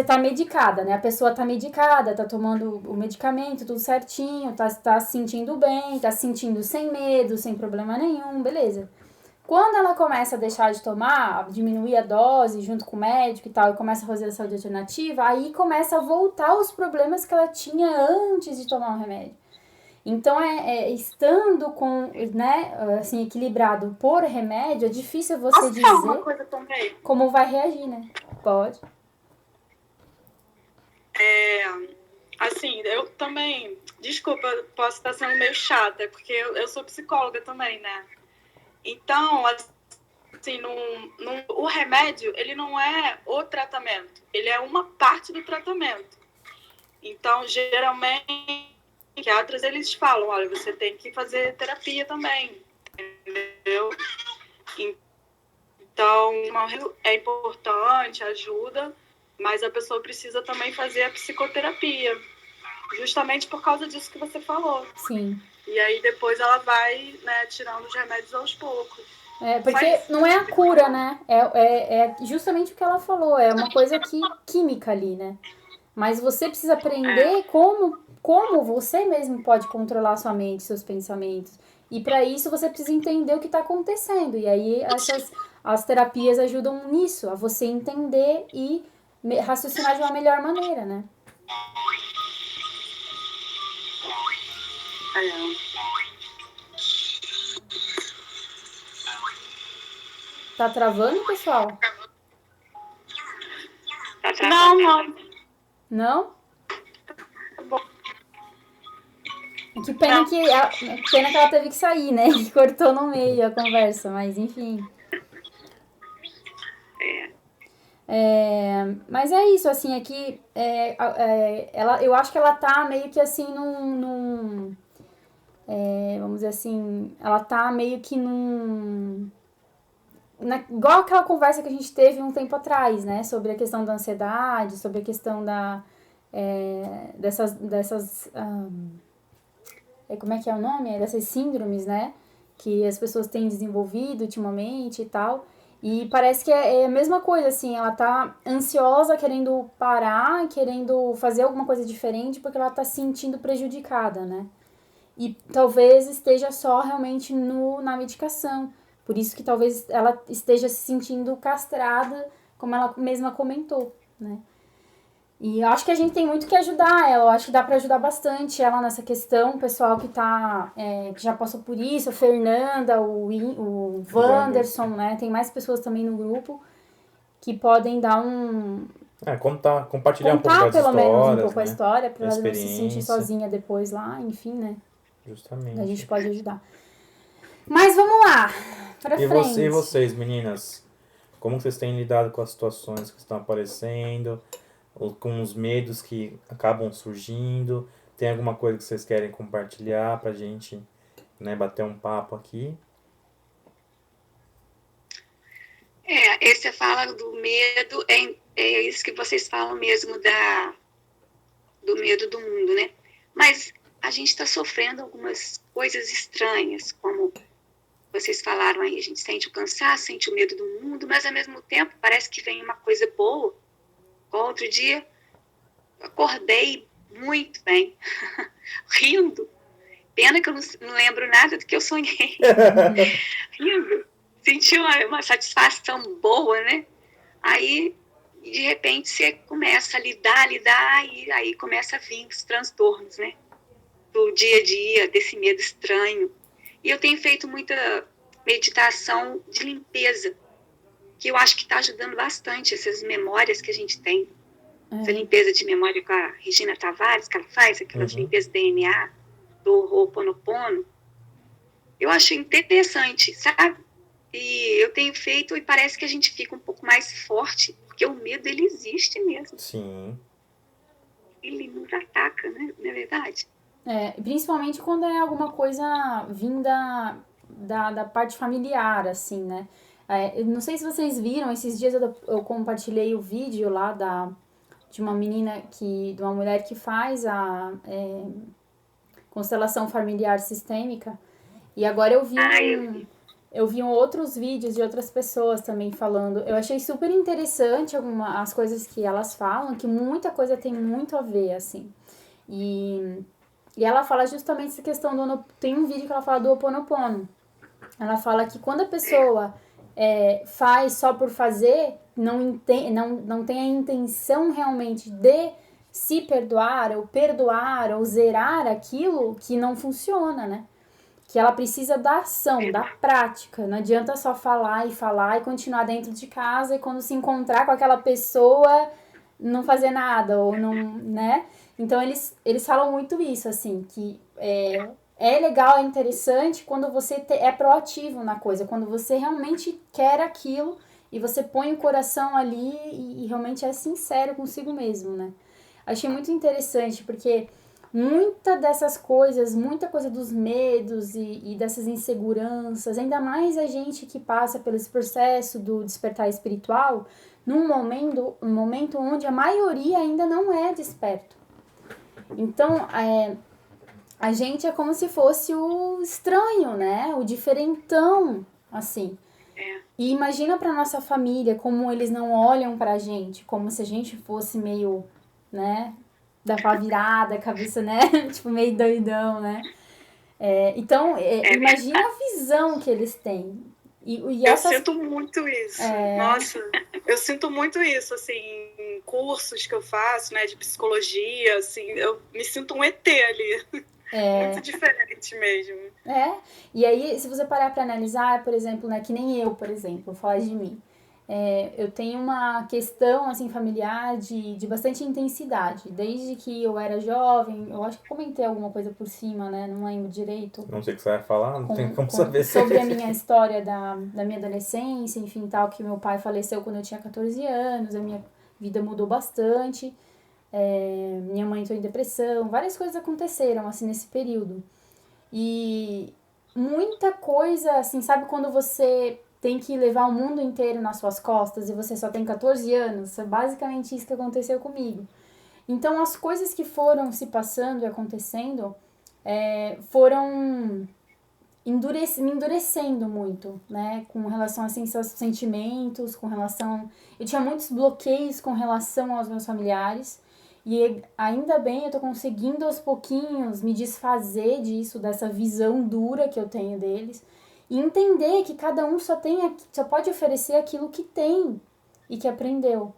tá medicada, né? A pessoa tá medicada, tá tomando o medicamento, tudo certinho, tá se sentindo bem, tá se sentindo sem medo, sem problema nenhum, beleza. Quando ela começa a deixar de tomar, diminuir a dose junto com o médico e tal, e começa a fazer a saúde alternativa, aí começa a voltar os problemas que ela tinha antes de tomar o remédio. Então, estando com, né, assim, equilibrado por remédio, é difícil você dizer uma coisa também? Como vai reagir, né? Pode. Assim, eu também, desculpa, posso estar sendo meio chata, porque eu sou psicóloga também, né? Então, assim, o remédio, ele não é o tratamento, ele é uma parte do tratamento. Então, geralmente, psiquiatras, eles falam, olha, você tem que fazer terapia também, entendeu? Então, é importante, ajuda, mas a pessoa precisa também fazer a psicoterapia, justamente por causa disso que você falou. Sim. E aí depois ela vai, né, tirando os remédios aos poucos. Porque não é a cura, né? É justamente o que ela falou, é uma coisa química ali, né? Mas você precisa aprender como você mesmo pode controlar sua mente, seus pensamentos. E para isso você precisa entender o que está acontecendo. E aí as terapias ajudam nisso, a você entender e raciocinar de uma melhor maneira, né? Tá travando, pessoal? Não. Não? Que pena que ela teve que sair, né? Que cortou no meio a conversa, mas enfim. Mas é isso, assim, é que eu acho que ela tá meio que assim vamos dizer assim, ela tá meio que igual aquela conversa que a gente teve um tempo atrás, né? Sobre a questão da ansiedade, sobre a questão dessas como é que é o nome? Dessas síndromes, né? Que as pessoas têm desenvolvido ultimamente e tal. E parece que é a mesma coisa, assim, ela tá ansiosa, querendo parar, querendo fazer alguma coisa diferente, porque ela tá se sentindo prejudicada, né? E talvez esteja só realmente na medicação. Por isso que talvez ela esteja se sentindo castrada como ela mesma comentou, né? E eu acho que a gente tem muito que ajudar ela, eu acho que dá para ajudar bastante ela nessa questão, o pessoal que que já passou por isso, a Fernanda, o Wanderson, né? Tem mais pessoas também no grupo que podem dar compartilhar um pouco das pelo menos um histórias, pouco a né? história, pra A ela não se sentir experiência. sozinha depois lá, enfim, né? Justamente. A gente pode ajudar. Mas vamos lá, pra frente. E vocês, meninas? Como vocês têm lidado com as situações que estão aparecendo? Ou com os medos que acabam surgindo? Tem alguma coisa que vocês querem compartilhar pra gente, né, bater um papo aqui? Esse fala do medo, é isso que vocês falam mesmo do medo do mundo, né? Mas a gente está sofrendo algumas coisas estranhas, como vocês falaram aí, a gente sente o cansaço, sente o medo do mundo, mas ao mesmo tempo parece que vem uma coisa boa. Outro dia, acordei muito bem, rindo. Pena que eu não lembro nada do que eu sonhei. Rindo. Senti uma satisfação boa, né? Aí, de repente, você começa a lidar, e aí começa a vir os transtornos, né? Do dia a dia, desse medo estranho. E eu tenho feito muita meditação de limpeza, que eu acho que está ajudando bastante essas memórias que a gente tem. Essa limpeza de memória com a Regina Tavares, que ela faz, aquelas limpezas DNA, do Ho'oponopono. Eu acho interessante, sabe? E eu tenho feito e parece que a gente fica um pouco mais forte, porque o medo, ele existe mesmo. Sim. Ele nos ataca, né? Não é verdade? Principalmente quando é alguma coisa vinda da parte familiar, assim, né? Eu não sei se vocês viram, esses dias eu compartilhei o vídeo lá de uma menina de uma mulher que faz a constelação familiar sistêmica. E agora eu vi outros vídeos de outras pessoas também falando. Eu achei super interessante as coisas que elas falam, que muita coisa tem muito a ver, assim. E ela fala justamente essa questão tem um vídeo que ela fala do Ho'oponopono. Ela fala que quando a pessoa faz só por fazer, não tem a intenção realmente de se perdoar ou zerar aquilo, que não funciona, né? Que ela precisa da ação, da prática. Não adianta só falar e continuar dentro de casa e quando se encontrar com aquela pessoa não fazer nada ou não, né? Então eles falam muito isso, assim, que é legal, é interessante quando você é proativo na coisa, quando você realmente quer aquilo e você põe o coração ali e realmente é sincero consigo mesmo, né? Achei muito interessante, porque muita coisa dos medos e dessas inseguranças, ainda mais a gente que passa pelo esse processo do despertar espiritual, num momento onde a maioria ainda não é desperto. Então, a gente é como se fosse o estranho, né? O diferentão, assim. E imagina pra nossa família como eles não olham pra gente, como se a gente fosse meio, né? Da pá virada, cabeça, né? Tipo, meio doidão, né? Então, imagina a visão que eles têm. Eu sinto muito isso. Nossa, eu sinto muito isso, assim, em cursos que eu faço, né, de psicologia, assim, eu me sinto um ET ali. Muito diferente mesmo. E aí, se você parar pra analisar, por exemplo, né, que nem eu, por exemplo, vou falar de mim. Eu tenho uma questão, assim, familiar de bastante intensidade. Desde que eu era jovem, eu acho que comentei alguma coisa por cima, né? Não lembro direito. Não sei o que você vai falar, não tem como saber. Sobre a minha história da minha adolescência, enfim, tal, que meu pai faleceu quando eu tinha 14 anos, a minha vida mudou bastante. Minha mãe entrou em depressão, várias coisas aconteceram, assim, nesse período. E muita coisa, assim, sabe quando você tem que levar o mundo inteiro nas suas costas e você só tem 14 anos? É basicamente isso que aconteceu comigo. Então, as coisas que foram se passando e acontecendo foram me endurecendo muito, né? Com relação a sentimentos, com relação... Eu tinha muitos bloqueios com relação aos meus familiares e ainda bem eu tô conseguindo aos pouquinhos me desfazer disso, dessa visão dura que eu tenho deles. E entender que cada um só pode oferecer aquilo que tem. e que aprendeu.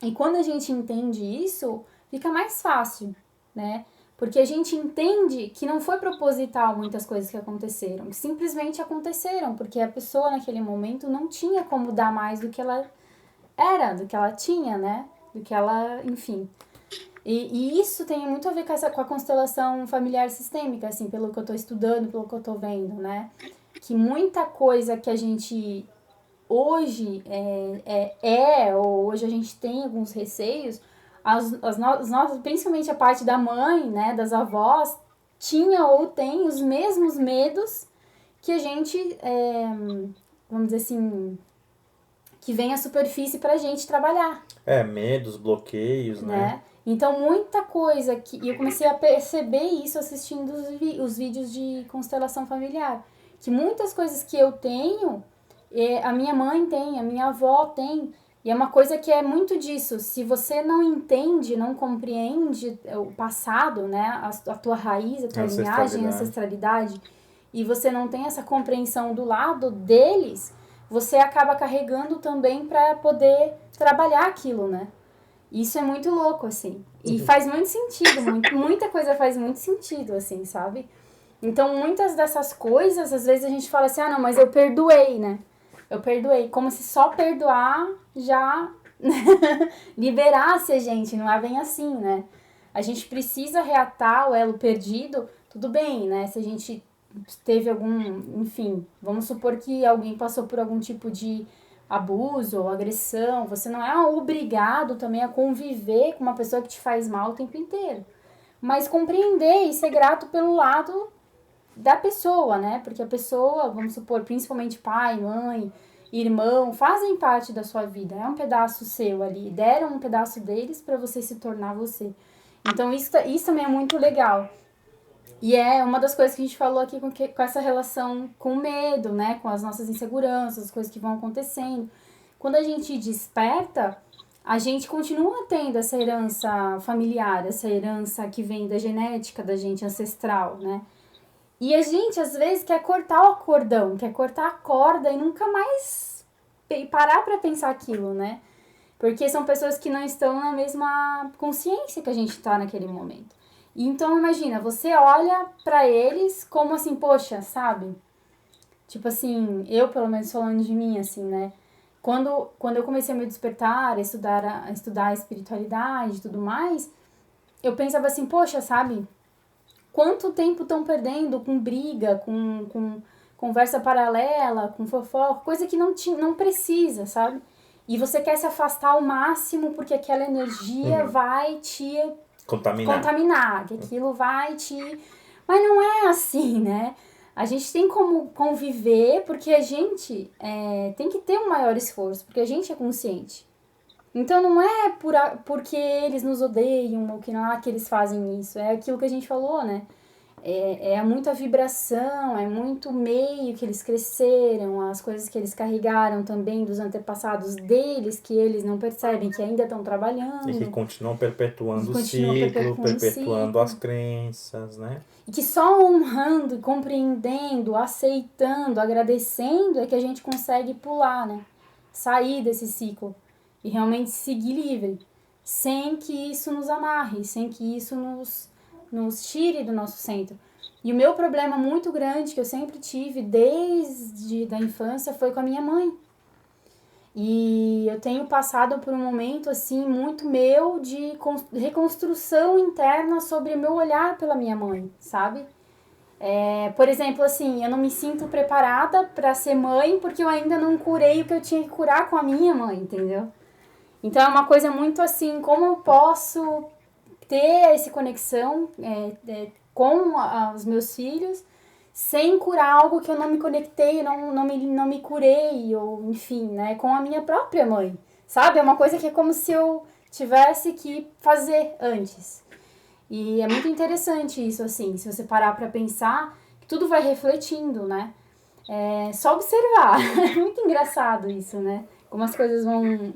E quando a gente entende isso, fica mais fácil, né? Porque a gente entende que não foi proposital muitas coisas que aconteceram, que simplesmente aconteceram, porque a pessoa naquele momento não tinha como dar mais do que ela era, do que ela tinha, né? Do que ela, enfim. E isso tem muito a ver com a constelação familiar sistêmica, assim, pelo que eu tô estudando, pelo que eu tô vendo, né? Que muita coisa que a gente hoje ou hoje a gente tem alguns receios, os nossos, principalmente a parte da mãe, né, das avós, tinha ou tem os mesmos medos que a gente, vamos dizer assim, que vem à superfície pra gente trabalhar. Medos, bloqueios, né? Então, muita coisa e eu comecei a perceber isso assistindo os vídeos de constelação familiar. Que muitas coisas que eu tenho, a minha mãe tem, a minha avó tem. E é uma coisa que é muito disso. Se você não entende, não compreende o passado, né? A tua raiz, a tua linhagem, a ancestralidade, e você não tem essa compreensão do lado deles, você acaba carregando também para poder trabalhar aquilo, né? Isso é muito louco, assim. E faz muito sentido, muita coisa faz muito sentido, assim, sabe? Então, muitas dessas coisas, às vezes a gente fala assim, não, mas eu perdoei, né? Eu perdoei. Como se só perdoar já liberasse a gente, não é bem assim, né? A gente precisa reatar o elo perdido, tudo bem, né? Se a gente teve enfim, vamos supor que alguém passou por algum tipo de abuso ou agressão, você não é obrigado também a conviver com uma pessoa que te faz mal o tempo inteiro. Mas compreender e ser grato pelo lado da pessoa, né? Porque a pessoa, vamos supor, principalmente pai, mãe, irmão, fazem parte da sua vida. É um pedaço seu ali. Deram um pedaço deles para você se tornar você. Então, isso também é muito legal. E é uma das coisas que a gente falou aqui com essa relação com o medo, né? Com as nossas inseguranças, as coisas que vão acontecendo. Quando a gente desperta, a gente continua tendo essa herança familiar, essa herança que vem da genética da gente ancestral, né? E a gente, às vezes, quer cortar o cordão, quer cortar a corda e nunca mais parar pra pensar aquilo, né? Porque são pessoas que não estão na mesma consciência que a gente tá naquele momento. Então, imagina, você olha pra eles como assim, poxa, sabe? Tipo assim, eu pelo menos falando de mim, assim, né? Quando eu comecei a me despertar, a estudar a espiritualidade e tudo mais, eu pensava assim, poxa, sabe? Quanto tempo estão perdendo com briga, com conversa paralela, com fofoca, coisa que não precisa, sabe? E você quer se afastar ao máximo porque aquela energia vai te contaminar, que aquilo vai te... Mas não é assim, né? A gente tem como conviver porque a gente tem que ter um maior esforço, porque a gente é consciente. Então não é porque eles nos odeiam ou que eles fazem isso, é aquilo que a gente falou, né? É muita vibração, é muito meio que eles cresceram, as coisas que eles carregaram também dos antepassados deles, que eles não percebem, que ainda estão trabalhando. E que continuam perpetuando o ciclo, perpetuando as crenças, né? E que só honrando, compreendendo, aceitando, agradecendo é que a gente consegue pular, né? Sair desse ciclo e realmente seguir livre, sem que isso nos amarre, sem que isso nos tire do nosso centro. E o meu problema muito grande, que eu sempre tive desde a infância, foi com a minha mãe. E eu tenho passado por um momento, assim, muito meu de reconstrução interna sobre o meu olhar pela minha mãe, sabe? Por exemplo, assim, eu não me sinto preparada para ser mãe porque eu ainda não curei o que eu tinha que curar com a minha mãe, entendeu? Então é uma coisa muito assim, como eu posso ter essa conexão com os meus filhos sem curar algo que eu não me conectei, não me curei, ou enfim, né, com a minha própria mãe, sabe? É uma coisa que é como se eu tivesse que fazer antes. E é muito interessante isso, assim, se você parar pra pensar, tudo vai refletindo, né? É só observar. É muito engraçado isso, né? Como as coisas vão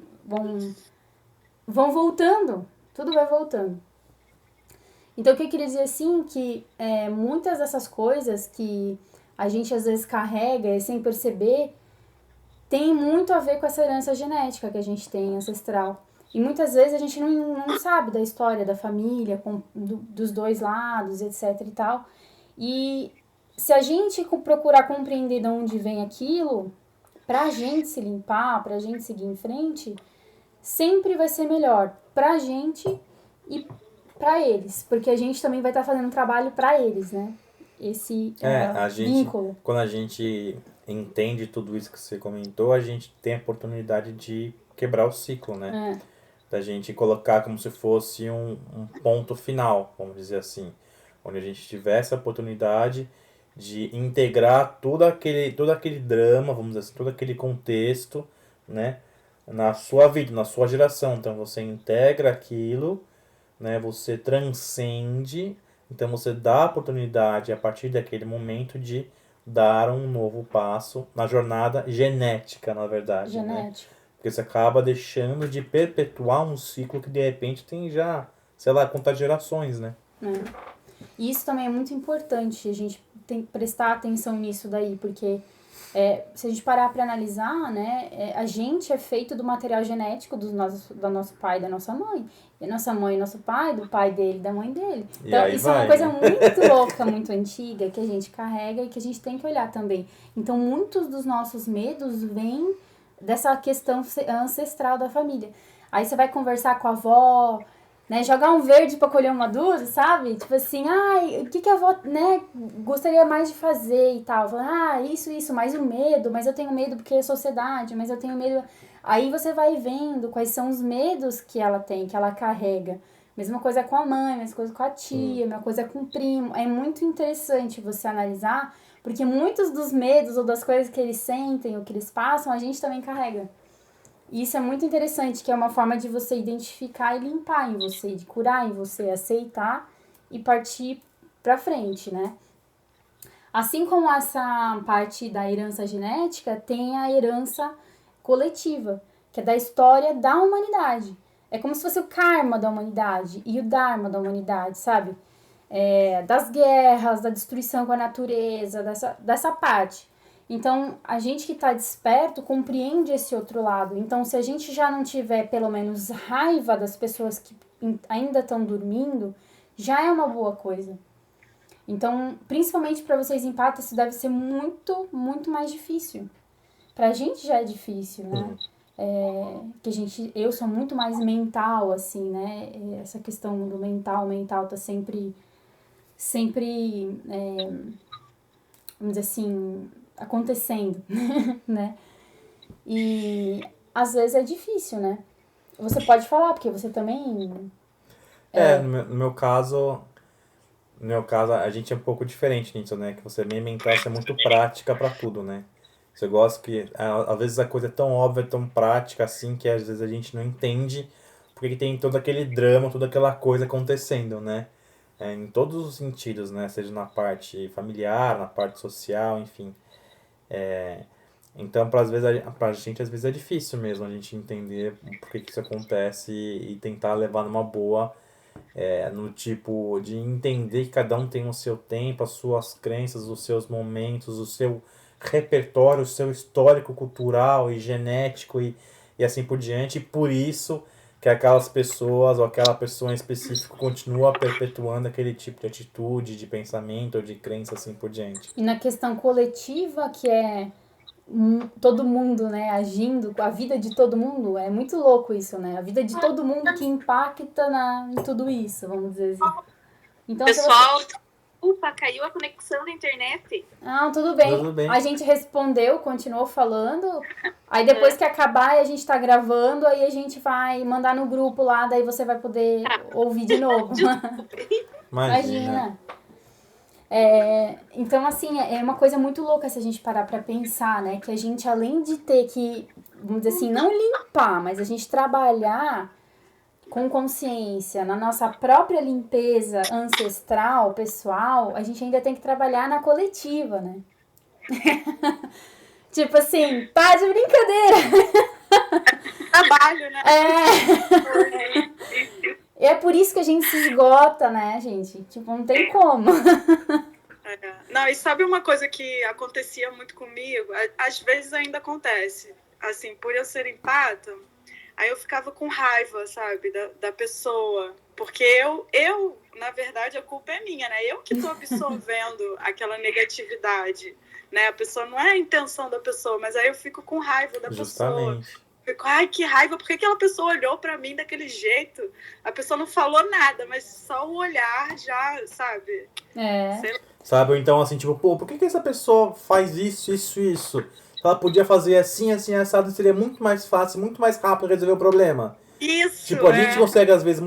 voltando, tudo vai voltando. Então, o que eu queria dizer, assim, que muitas dessas coisas que a gente, às vezes, carrega sem perceber, tem muito a ver com essa herança genética que a gente tem, ancestral. E muitas vezes a gente não sabe da história da família, dos dois lados, etc e tal. E se a gente procurar compreender de onde vem aquilo, pra gente se limpar, pra gente seguir em frente, sempre vai ser melhor pra gente e pra eles. Porque a gente também vai estar fazendo um trabalho pra eles, né? Esse A gente, vínculo. quando a gente entende tudo isso que você comentou, a gente tem a oportunidade de quebrar o ciclo, né? Da gente colocar como se fosse um ponto final, vamos dizer assim. Onde a gente tivesse a oportunidade de integrar todo aquele drama, vamos dizer assim, todo aquele contexto, né? Na sua vida, na sua geração. Então você integra aquilo, né? Você transcende, então você dá a oportunidade a partir daquele momento de dar um novo passo na jornada genética, na verdade, né? Genético. Porque você acaba deixando de perpetuar um ciclo que de repente tem já, sei lá, quantas gerações, né? E isso também é muito importante, a gente tem que prestar atenção nisso daí, porque se a gente parar para analisar, né, a gente é feito do material genético do nosso pai e da nossa mãe. E nossa mãe e nosso pai, do pai dele e da mãe dele. E Então, aí isso é uma vai, coisa né? muito louca, muito antiga, que a gente carrega e que a gente tem que olhar também. Então, muitos dos nossos medos vêm dessa questão ancestral da família. Aí você vai conversar com a avó, né, jogar um verde pra colher uma dúzia, sabe? Tipo assim, ai, o que a avó, né, gostaria mais de fazer e tal. Fala, isso, mas o medo, mas eu tenho medo porque é sociedade, mas eu tenho medo... Aí você vai vendo quais são os medos que ela tem, que ela carrega. Mesma coisa com a mãe, mesma coisa com a tia, mesma coisa com o primo. É muito interessante você analisar, porque muitos dos medos ou das coisas que eles sentem ou que eles passam, a gente também carrega. E isso é muito interessante, que é uma forma de você identificar e limpar em você, de curar em você, aceitar e partir pra frente, né? Assim como essa parte da herança genética, tem a herança coletiva, que é da história da humanidade. É como se fosse o karma da humanidade e o dharma da humanidade, sabe? Das guerras, da destruição com a natureza, dessa parte. Então, a gente que está desperto compreende esse outro lado. Então, se a gente já não tiver, pelo menos, raiva das pessoas que ainda estão dormindo, já é uma boa coisa. Então, principalmente para vocês empatas, isso deve ser muito, muito mais difícil. Pra gente já é difícil, né? Que eu sou muito mais mental, assim, né? Essa questão do mental tá sempre vamos dizer assim, acontecendo, né? E às vezes é difícil, né? Você pode falar, porque você também... No meu caso, a gente é um pouco diferente nisso, né? Que você é meio mental, você é muito prática pra tudo, né? Você gosta que, às vezes a coisa é tão óbvia, tão prática assim, que às vezes a gente não entende porque que tem todo aquele drama, toda aquela coisa acontecendo, né? Em todos os sentidos, né? Seja na parte familiar, na parte social, enfim. Então, pra gente, às vezes é difícil mesmo a gente entender por que isso acontece e tentar levar numa boa, no tipo de entender que cada um tem o seu tempo, as suas crenças, os seus momentos, o seu repertório, o seu histórico cultural e genético e assim por diante, e por isso que aquelas pessoas ou aquela pessoa em específico continua perpetuando aquele tipo de atitude, de pensamento ou de crença assim por diante. E na questão coletiva, que é todo mundo, né, agindo, a vida de todo mundo, é muito louco isso, né? A vida de todo mundo que impacta em tudo isso, vamos dizer assim. Então, Pessoal, desculpa, caiu a conexão da internet. Não, tudo bem. Tudo bem. A gente respondeu, continuou falando. Aí depois que acabar e a gente tá gravando, aí a gente vai mandar no grupo lá, daí você vai poder ouvir de novo. Imagina. Então, assim, é uma coisa muito louca se a gente parar pra pensar, né? Que a gente, além de ter que, vamos dizer assim, não limpar, mas a gente trabalhar com consciência na nossa própria limpeza ancestral, pessoal, a gente ainda tem que trabalhar na coletiva, né? Tipo assim, tá de brincadeira! Trabalho, né? É por isso que a gente se esgota, né, gente? Tipo, não tem como. Não, e sabe uma coisa que acontecia muito comigo? Às vezes ainda acontece. assim, por eu ser empata, aí eu ficava com raiva, sabe, da pessoa. Porque na verdade, a culpa é minha, né? Eu que tô absorvendo aquela negatividade, né? A pessoa não é a intenção da pessoa, mas aí eu fico com raiva da pessoa. Justamente. Fico, ai, que raiva, por que aquela pessoa olhou pra mim daquele jeito? A pessoa não falou nada, mas só o olhar já, sabe? Sei lá. Sabe? Ou então, assim, tipo, pô, por que essa pessoa faz isso, isso, isso? Ela podia fazer assim, assim, assado, seria muito mais fácil, muito mais rápido resolver o problema. Isso, Tipo, a gente consegue, às vezes,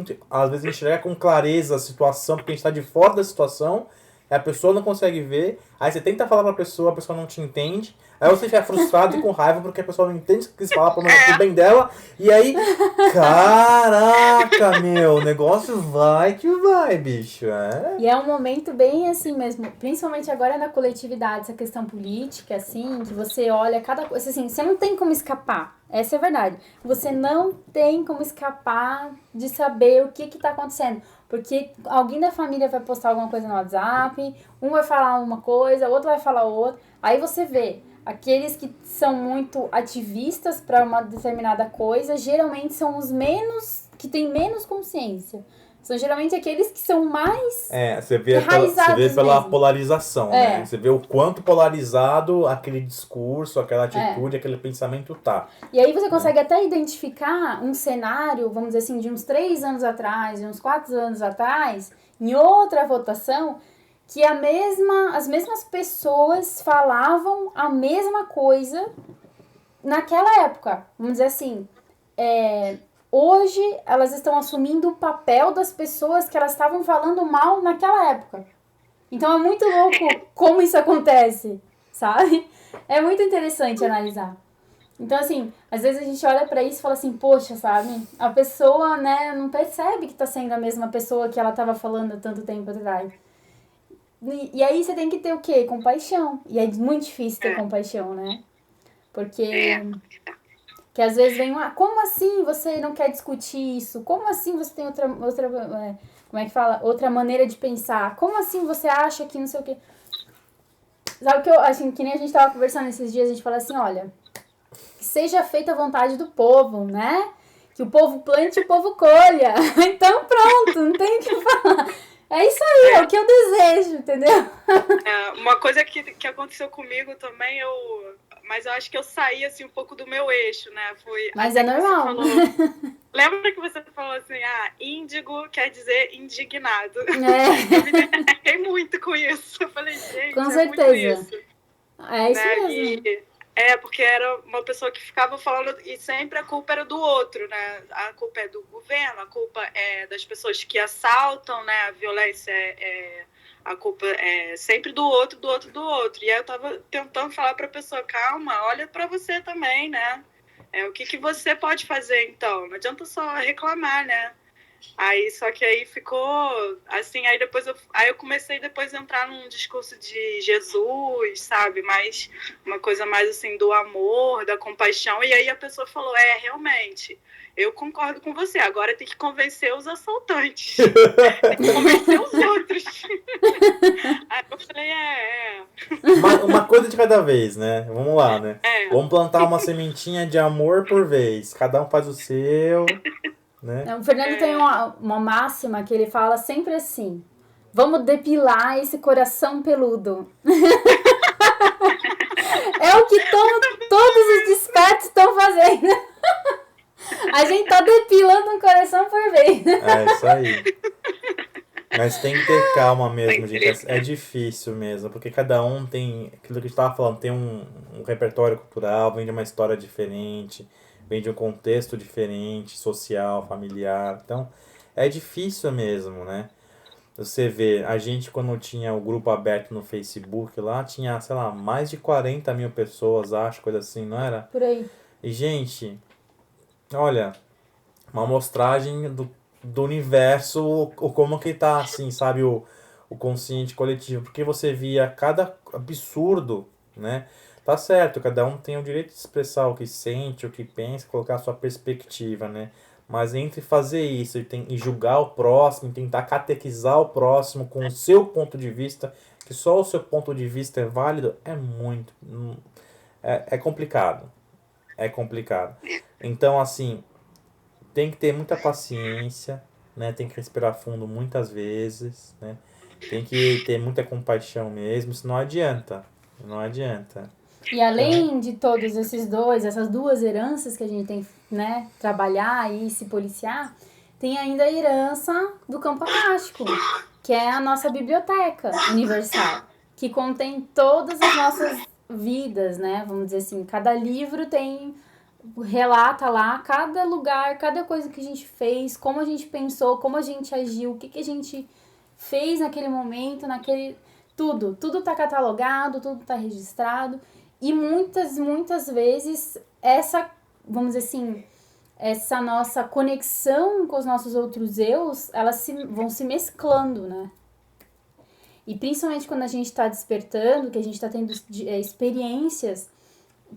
enxergar com clareza a situação, porque a gente tá de fora da situação, a pessoa não consegue ver, aí você tenta falar pra pessoa, a pessoa não te entende, aí você fica frustrado e com raiva porque a pessoa não entende o que quis falar pro bem dela, e aí, caraca, meu, o negócio vai que vai, bicho. E é um momento bem assim mesmo, principalmente agora na coletividade, essa questão política, assim, que você olha cada coisa, assim, você não tem como escapar. Essa é a verdade. Você não tem como escapar de saber o que tá acontecendo. Porque alguém da família vai postar alguma coisa no WhatsApp, um vai falar uma coisa, outro vai falar outra. Aí você vê, aqueles que são muito ativistas para uma determinada coisa, geralmente são os que têm menos consciência. São geralmente aqueles que são mais você vê pela mesmo. Polarização, né? Você vê o quanto polarizado aquele discurso, aquela atitude, aquele pensamento tá. E aí você consegue até identificar um cenário, vamos dizer assim, de uns 3 anos atrás, de uns 4 anos atrás, em outra votação, que as mesmas pessoas falavam a mesma coisa naquela época. Vamos dizer assim, hoje elas estão assumindo o papel das pessoas que elas estavam falando mal naquela época. Então é muito louco como isso acontece, sabe? É muito interessante analisar. Então, assim, às vezes a gente olha pra isso e fala assim, poxa, sabe? A pessoa, né, não percebe que tá sendo a mesma pessoa que ela tava falando há tanto tempo atrás. E aí você tem que ter o quê? Compaixão. E é muito difícil ter compaixão, né? Porque... Que às vezes vem como assim você não quer discutir isso? Como assim você tem outra como é que fala? Outra maneira de pensar? Como assim você acha que não sei o quê? Sabe o que eu acho que nem a gente tava conversando esses dias, a gente fala assim, olha, que seja feita a vontade do povo, né? Que o povo plante e o povo colha. Então pronto, não tem o que falar. É isso aí, é o que eu desejo, entendeu? Uma coisa que aconteceu comigo também, mas eu acho que eu saí assim um pouco do meu eixo, né? Mas é normal. Lembra que você falou assim, índigo quer dizer indignado. Eu me identifiquei muito com isso. Eu falei, gente, com certeza. Muito isso. É isso mesmo. Porque era uma pessoa que ficava falando, e sempre a culpa era do outro, né? A culpa é do governo, a culpa é das pessoas que assaltam, né? A violência a culpa é sempre do outro. E aí eu tava tentando falar pra pessoa, calma, olha pra você também, né? O que você pode fazer, então? Não adianta só reclamar, né? Só que aí ficou assim, aí eu comecei depois a entrar num discurso de Jesus, sabe? Mais uma coisa mais assim do amor, da compaixão. E aí a pessoa falou, realmente, eu concordo com você, agora tem que convencer os assaltantes. Tem que convencer os outros. Aí eu falei, Uma coisa de cada vez, né? Vamos lá, né? Vamos plantar uma sementinha de amor por vez. Cada um faz o seu... Né? O Fernando tem uma máxima que ele fala sempre assim, vamos depilar esse coração peludo. É o que todos os despertos estão fazendo. A gente tá depilando um coração por vez. É isso aí. Mas tem que ter calma mesmo, gente. É difícil mesmo, porque cada um tem, aquilo que a gente tava falando, tem um repertório cultural, vem de uma história diferente, vem de um contexto diferente, social, familiar. Então, é difícil mesmo, né? Você vê, a gente quando tinha o grupo aberto no Facebook lá, tinha, sei lá, mais de 40 mil pessoas, acho, coisa assim, não era? Por aí. E, gente, olha, uma amostragem do universo, como que tá, assim, sabe, o consciente coletivo. Porque você via cada absurdo, né? Tá certo, cada um tem o direito de expressar o que sente, o que pensa, colocar a sua perspectiva, né? Mas entre fazer isso e julgar o próximo, tentar catequizar o próximo com o seu ponto de vista, que só o seu ponto de vista é válido, é muito... É complicado. É complicado. Então, assim, tem que ter muita paciência, né? Tem que respirar fundo muitas vezes, né? Tem que ter muita compaixão mesmo, senão não adianta. Não adianta. E além de todos essas duas heranças que a gente tem, né, trabalhar e se policiar, tem ainda a herança do campo akáshico, que é a nossa biblioteca universal, que contém todas as nossas vidas, né? Vamos dizer assim, cada livro relata lá cada lugar, cada coisa que a gente fez, como a gente pensou, como a gente agiu, o que a gente fez naquele momento, tudo tá catalogado, tudo tá registrado. E muitas vezes vamos dizer assim, essa nossa conexão com os nossos outros eus, elas vão se mesclando, né? E principalmente quando a gente está despertando, que a gente está tendo experiências,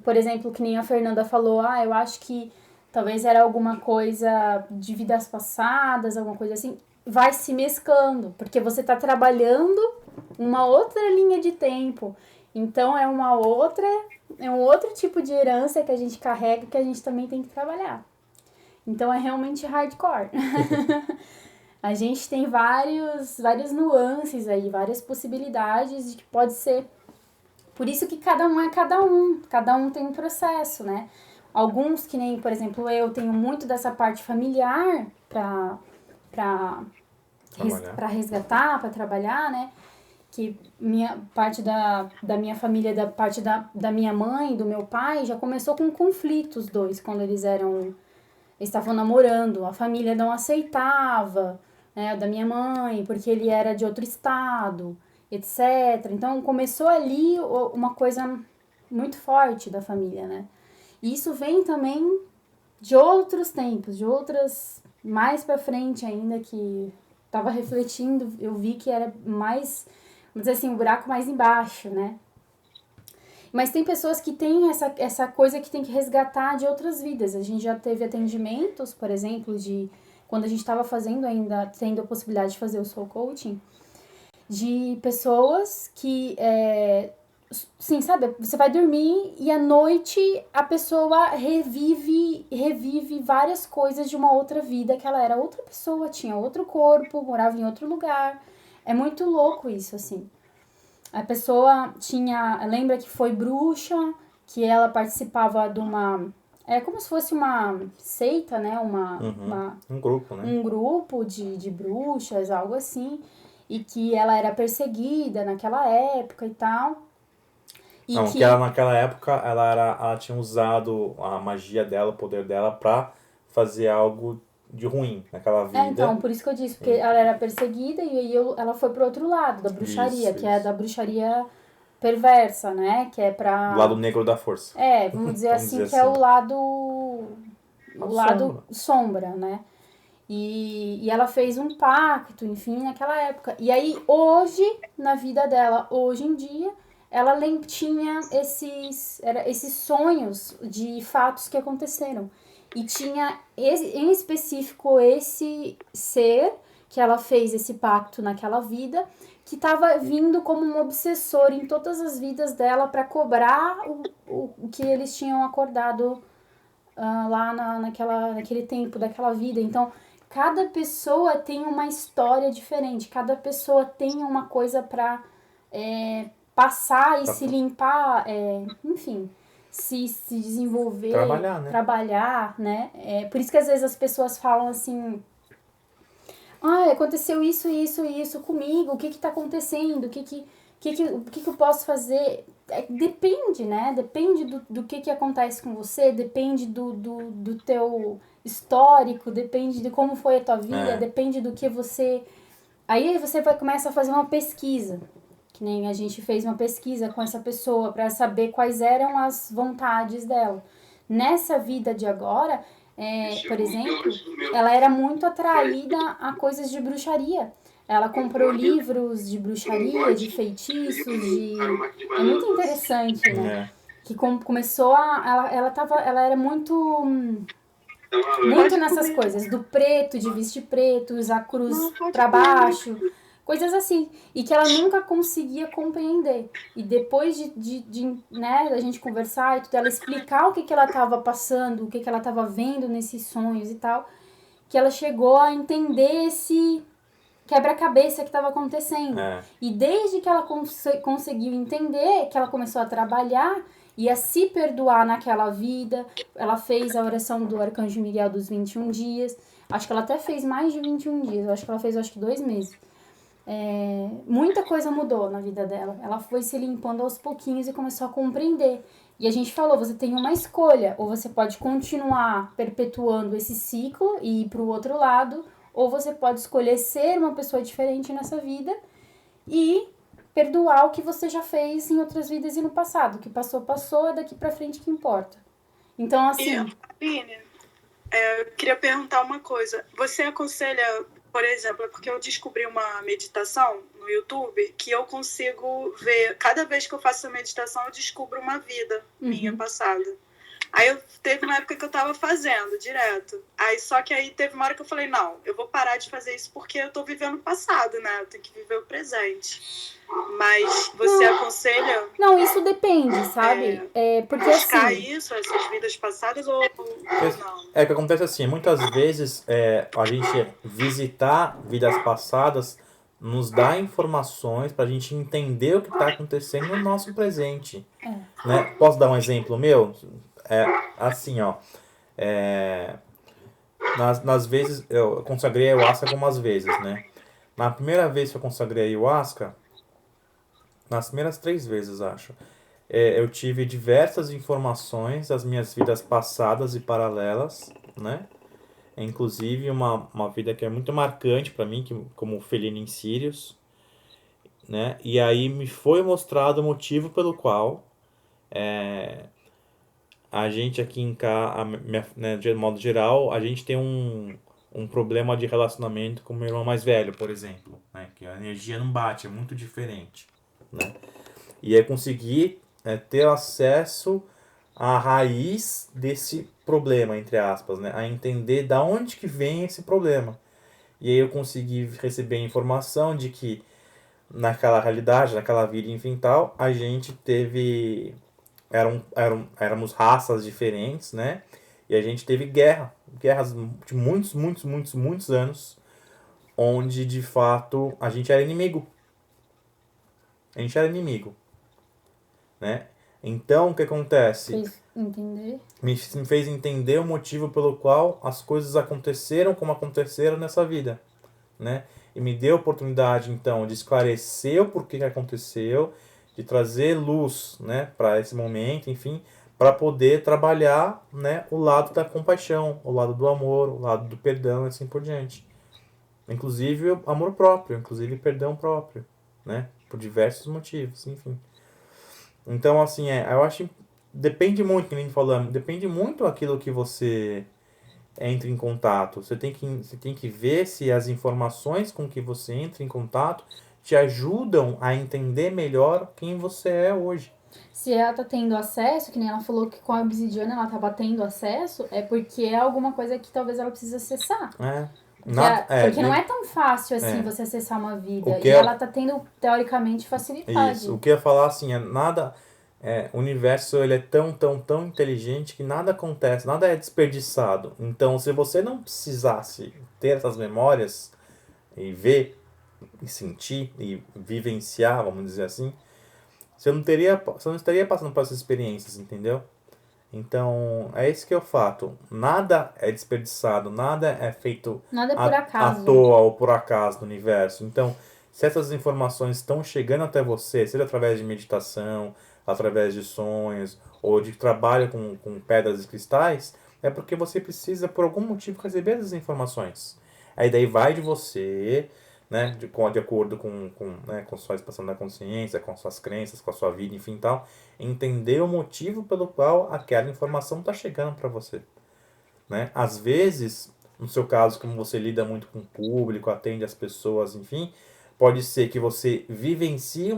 por exemplo, que nem a Fernanda falou, eu acho que talvez era alguma coisa de vidas passadas, alguma coisa assim, vai se mesclando, porque você está trabalhando uma outra linha de tempo. Então é um outro tipo de herança que a gente carrega que a gente também tem que trabalhar. Então é realmente hardcore. A gente tem várias nuances aí, várias possibilidades de que pode ser. Por isso que cada um tem um processo, né? Alguns que nem, por exemplo, eu tenho muito dessa parte familiar para resgatar, para trabalhar, né? Que minha parte da minha família, da parte da minha mãe, do meu pai, já começou com conflitos dois, quando eles estavam namorando. A família não aceitava, né, da minha mãe, porque ele era de outro estado, etc. Então, começou ali uma coisa muito forte da família, né? E isso vem também de outros tempos, de outras, mais pra frente ainda, que tava refletindo, eu vi que era mais, vamos dizer assim, um buraco mais embaixo, né? Mas tem pessoas que têm essa coisa que tem que resgatar de outras vidas. A gente já teve atendimentos, por exemplo, quando a gente estava tendo a possibilidade de fazer o soul coaching, de pessoas que, sim, sabe, você vai dormir e à noite a pessoa revive várias coisas de uma outra vida, que ela era outra pessoa, tinha outro corpo, morava em outro lugar. É muito louco isso, assim. A pessoa lembra que foi bruxa, que ela participava de como se fosse uma seita, né? Um grupo, né? Um grupo de bruxas, algo assim. E que ela era perseguida naquela época e tal. Que ela naquela época, ela tinha usado a magia dela, o poder dela, pra fazer algo de ruim naquela vida. Então, por isso que eu disse, porque ela era perseguida e aí ela foi pro outro lado da bruxaria, que é da bruxaria perversa, né? Que é pra... O lado negro da força. Vamos dizer assim, que é o lado sombra, né? E ela fez um pacto, enfim, naquela época. E aí, hoje, na vida dela, hoje em dia, ela tinha esses sonhos de fatos que aconteceram. E tinha, em específico, esse ser que ela fez esse pacto naquela vida, que estava vindo como um obsessor em todas as vidas dela para cobrar o que eles tinham acordado lá naquele tempo daquela vida. Então, cada pessoa tem uma história diferente, cada pessoa tem uma coisa para passar e se limpar, enfim... se desenvolver, trabalhar, né? Por isso que às vezes as pessoas falam assim, aconteceu isso comigo, o que tá acontecendo, o que eu posso fazer? Depende, né? Depende do que acontece com você, depende do teu histórico, depende de como foi a tua vida, depende do que você... Aí você começa a fazer uma pesquisa. Que nem a gente fez uma pesquisa com essa pessoa para saber quais eram as vontades dela. Nessa vida de agora, por exemplo, ela era muito atraída a coisas de bruxaria. Ela comprou livros de bruxaria, de feitiços, É muito interessante, né? Que começou ela era muito nessas coisas, do preto, de vestir preto, usar cruz para baixo, Coisas assim. E que ela nunca conseguia compreender. E depois né, da gente conversar e tudo, ela explicar o que ela estava passando, o que ela estava vendo nesses sonhos e tal, que ela chegou a entender esse quebra-cabeça que estava acontecendo. E desde que ela conseguiu entender, que ela começou a trabalhar e a se perdoar naquela vida, ela fez a oração do Arcanjo Miguel dos 21 dias. Acho que ela até fez mais de 21 dias. Eu acho que ela fez 2 meses. Muita coisa mudou na vida dela. Ela foi se limpando aos pouquinhos e começou a compreender. E a gente falou, você tem uma escolha. Ou você pode continuar perpetuando esse ciclo e ir para o outro lado, ou você pode escolher ser uma pessoa diferente nessa vida e perdoar o que você já fez em outras vidas e no passado. O que passou, passou, é daqui pra frente que importa. Então, assim... Aline, eu queria perguntar uma coisa. Você aconselha, por exemplo, porque eu descobri uma meditação no YouTube que eu consigo ver... Cada vez que eu faço a meditação, eu descubro uma vida minha passada. Aí teve uma época que eu tava fazendo direto. Só que aí teve uma hora que eu falei, não, eu vou parar de fazer isso porque eu tô vivendo o passado, né? Eu tenho que viver o presente. Mas você aconselha... Não, isso depende, sabe? Porque buscar assim... isso, essas vidas passadas ou não? O que acontece assim, muitas vezes a gente visitar vidas passadas nos dá informações pra gente entender o que tá acontecendo no nosso presente. Né? Posso dar um exemplo meu? Assim, ó. Nas vezes, eu consagrei a ayahuasca algumas vezes, né? Na primeira vez que eu consagrei a ayahuasca, nas primeiras 3 vezes, acho, eu tive diversas informações das minhas vidas passadas e paralelas, né? Inclusive uma vida que é muito marcante para mim, como Felina em Sirius, né? E aí me foi mostrado o motivo pelo qual a gente aqui em casa, né, de modo geral, a gente tem um problema de relacionamento com o meu irmão mais velho, por exemplo, né? Que a energia não bate, é muito diferente, né? E aí conseguir ter acesso à raiz desse problema, entre aspas, né? A entender da onde que vem esse problema. E aí eu consegui receber a informação de que naquela realidade, naquela vida, enfim tal, a gente teve... éramos raças diferentes, né? E a gente teve guerras de muitos anos, onde de fato a gente era inimigo. Né? Então, o que acontece? Me fez entender o motivo pelo qual as coisas aconteceram como aconteceram nessa vida, né? E me deu a oportunidade, então, de esclarecer o porquê que aconteceu, de trazer luz, né, para esse momento, enfim, para poder trabalhar, né, o lado da compaixão, o lado do amor, o lado do perdão e assim por diante. Inclusive o amor próprio, inclusive perdão próprio, né, por diversos motivos, enfim. Então, assim, eu acho que depende muito, como a gente falou, depende muito daquilo que você entra em contato. Você tem que ver se as informações com que você entra em contato te ajudam a entender melhor quem você é hoje. Se ela tá tendo acesso, que nem ela falou que com a obsidiana ela tava tendo acesso, é porque é alguma coisa que talvez ela precise acessar. Porque não é tão fácil assim você acessar uma vida. E ela tá tendo, teoricamente, facilidade. Isso. O que eu ia falar assim, o universo ele é tão inteligente que nada acontece, nada é desperdiçado. Então, se você não precisasse ter essas memórias e ver, e sentir, e vivenciar, vamos dizer assim, você não estaria passando por essas experiências, entendeu? Então, é esse que é o fato. Nada é desperdiçado, nada é feito nada é por acaso. À toa ou por acaso no universo. Então, se essas informações estão chegando até você, seja através de meditação, através de sonhos, ou de trabalho com pedras e cristais, é porque você precisa, por algum motivo, receber essas informações. Aí daí vai de você, né, de acordo com sua expansão da consciência, com suas crenças, com a sua vida, enfim tal, entender o motivo pelo qual aquela informação está chegando para você, né? Às vezes, no seu caso, como você lida muito com o público, atende as pessoas, enfim, pode ser que você vivencie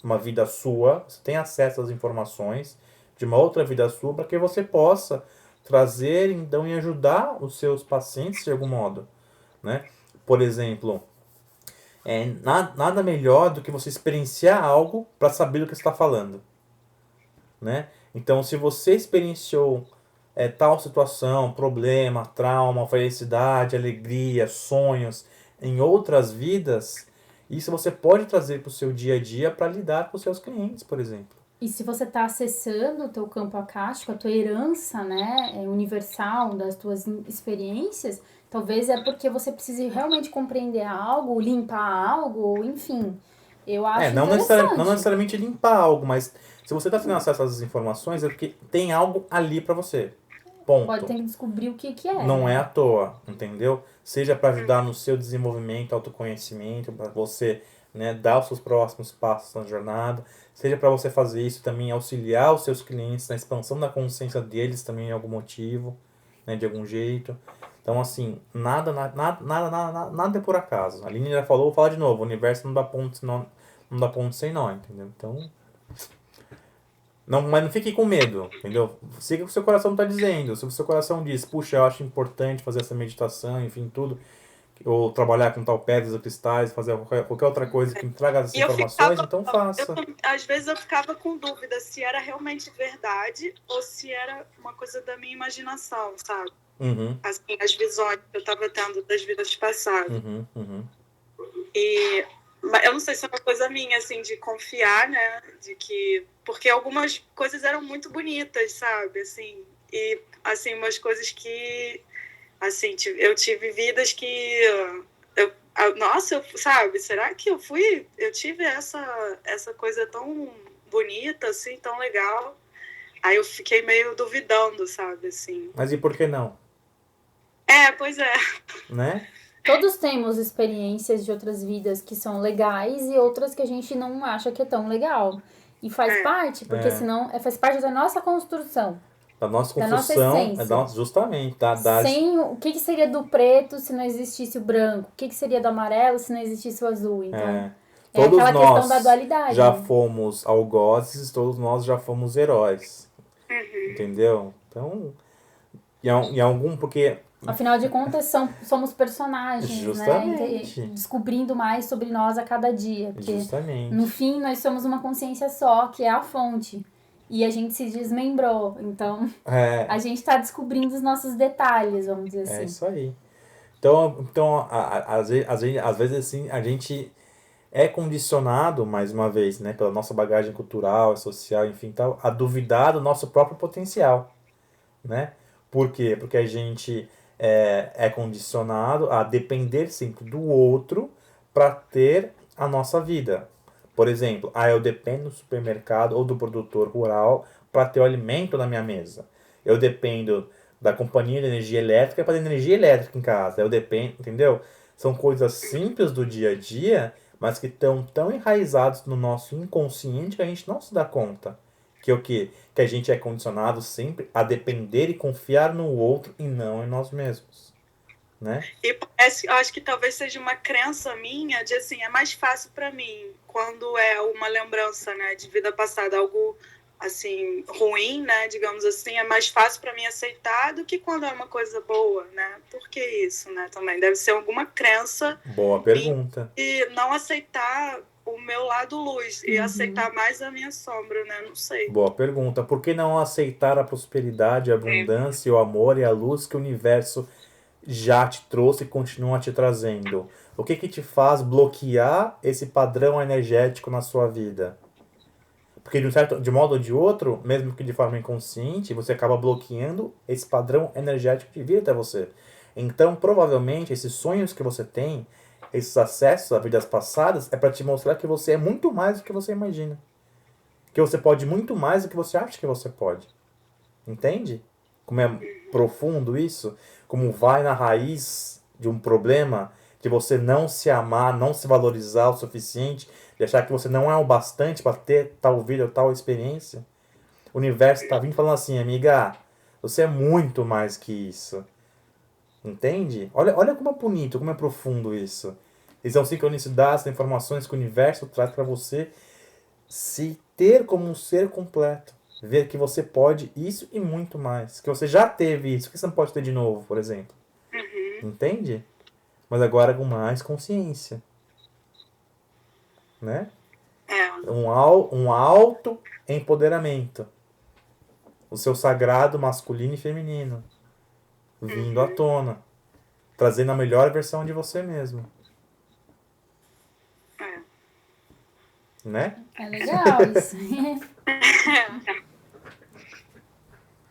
uma vida sua, você tenha acesso às informações de uma outra vida sua, para que você possa trazer, então, e ajudar os seus pacientes de algum modo, né? Por exemplo, nada melhor do que você experienciar algo para saber do que você está falando, né? Então, se você experienciou tal situação, problema, trauma, felicidade, alegria, sonhos em outras vidas, isso você pode trazer para o seu dia a dia para lidar com os seus clientes, por exemplo. E se você está acessando o teu campo acástico, a tua herança, né, universal das tuas experiências, talvez é porque você precise realmente compreender algo, limpar algo, enfim. Eu acho não interessante. necessariamente limpar algo, mas se você está tendo acesso a essas informações, é porque tem algo ali para você. Ponto. Pode ter que descobrir o que é. Não é à toa, entendeu? Seja para ajudar no seu desenvolvimento, autoconhecimento, para você, né, dar os seus próximos passos na jornada, seja para você fazer isso também, auxiliar os seus clientes na expansão da consciência deles também em algum motivo, né, de algum jeito. Então, assim, nada é por acaso. A Aline já falou, vou falar de novo, o universo não dá ponto sem nó, entendeu? Então, mas não fique com medo, entendeu? Siga o que o seu coração está dizendo. Se o seu coração diz, puxa, eu acho importante fazer essa meditação, enfim, tudo, ou trabalhar com tal pedras ou cristais, fazer qualquer outra coisa que me traga essas informações, então faça. Às vezes eu ficava com dúvida se era realmente verdade ou se era uma coisa da minha imaginação, sabe? Assim, as visões que eu estava tendo das vidas passadas. E eu não sei se é uma coisa minha, assim, de confiar, né? De que... Porque algumas coisas eram muito bonitas, sabe? Assim, e, assim, umas coisas que... Assim, eu tive vidas que... Nossa, sabe? Será que eu tive essa coisa tão bonita, assim, tão legal? Aí eu fiquei meio duvidando, sabe? Assim. Mas e por que não? Pois é. Né? Todos temos experiências de outras vidas que são legais e outras que a gente não acha que é tão legal. E faz parte, porque senão faz parte da nossa construção. Da nossa construção, essência. Justamente. Sem o que seria do preto se não existisse o branco? O que seria do amarelo se não existisse o azul? Então, todos aquela nós questão da dualidade. Já fomos algozes, todos nós já fomos heróis. Entendeu? Então, em algum... Porque... Afinal de contas, somos personagens, justamente, né? Descobrindo mais sobre nós a cada dia. Porque, justamente, no fim, nós somos uma consciência só, que é a fonte. E a gente se desmembrou. Então, a gente está descobrindo os nossos detalhes, vamos dizer assim. É isso aí. Então às vezes, assim, a gente é condicionado, mais uma vez, né, pela nossa bagagem cultural, social, enfim, tal, a duvidar do nosso próprio potencial, né? Por quê? Porque a gente é condicionado a depender sempre do outro para ter a nossa vida. Por exemplo, eu dependo do supermercado ou do produtor rural para ter o alimento na minha mesa. Eu dependo da companhia de energia elétrica para ter energia elétrica em casa. Eu dependo, entendeu? São coisas simples do dia a dia, mas que estão tão enraizados no nosso inconsciente que a gente não se dá conta. Que o quê? Que a gente é condicionado sempre a depender e confiar no outro e não em nós mesmos, né? E eu acho que talvez seja uma crença minha de, assim, é mais fácil para mim quando é uma lembrança, né, de vida passada, algo, assim, ruim, né, digamos assim, é mais fácil para mim aceitar do que quando é uma coisa boa, né? Por que isso, né, também? Deve ser alguma crença. Boa pergunta. E não aceitar o meu lado luz e aceitar mais a minha sombra, né? Não sei. Boa pergunta. Por que não aceitar a prosperidade, a abundância, o amor e a luz que o universo já te trouxe e continua te trazendo? O que te faz bloquear esse padrão energético na sua vida? Porque de modo ou de outro, mesmo que de forma inconsciente, você acaba bloqueando esse padrão energético que vir até você. Então, provavelmente, esses sonhos que você tem, esses acessos a vidas passadas, é para te mostrar que você é muito mais do que você imagina. Que você pode muito mais do que você acha que você pode. Entende? Como é profundo isso? Como vai na raiz de um problema de você não se amar, não se valorizar o suficiente, de achar que você não é o bastante para ter tal vida ou tal experiência. O universo está vindo falando assim, amiga, você é muito mais que isso. Entende? Olha como é bonito, como é profundo isso. E são sincronicidades, informações que o universo traz para você se ter como um ser completo. Ver que você pode isso e muito mais. Que você já teve isso, que você não pode ter de novo, por exemplo. Entende? Mas agora com mais consciência. né? É. Um alto empoderamento. O seu sagrado masculino e feminino vindo à tona, trazendo a melhor versão de você mesmo, É. né? É legal isso.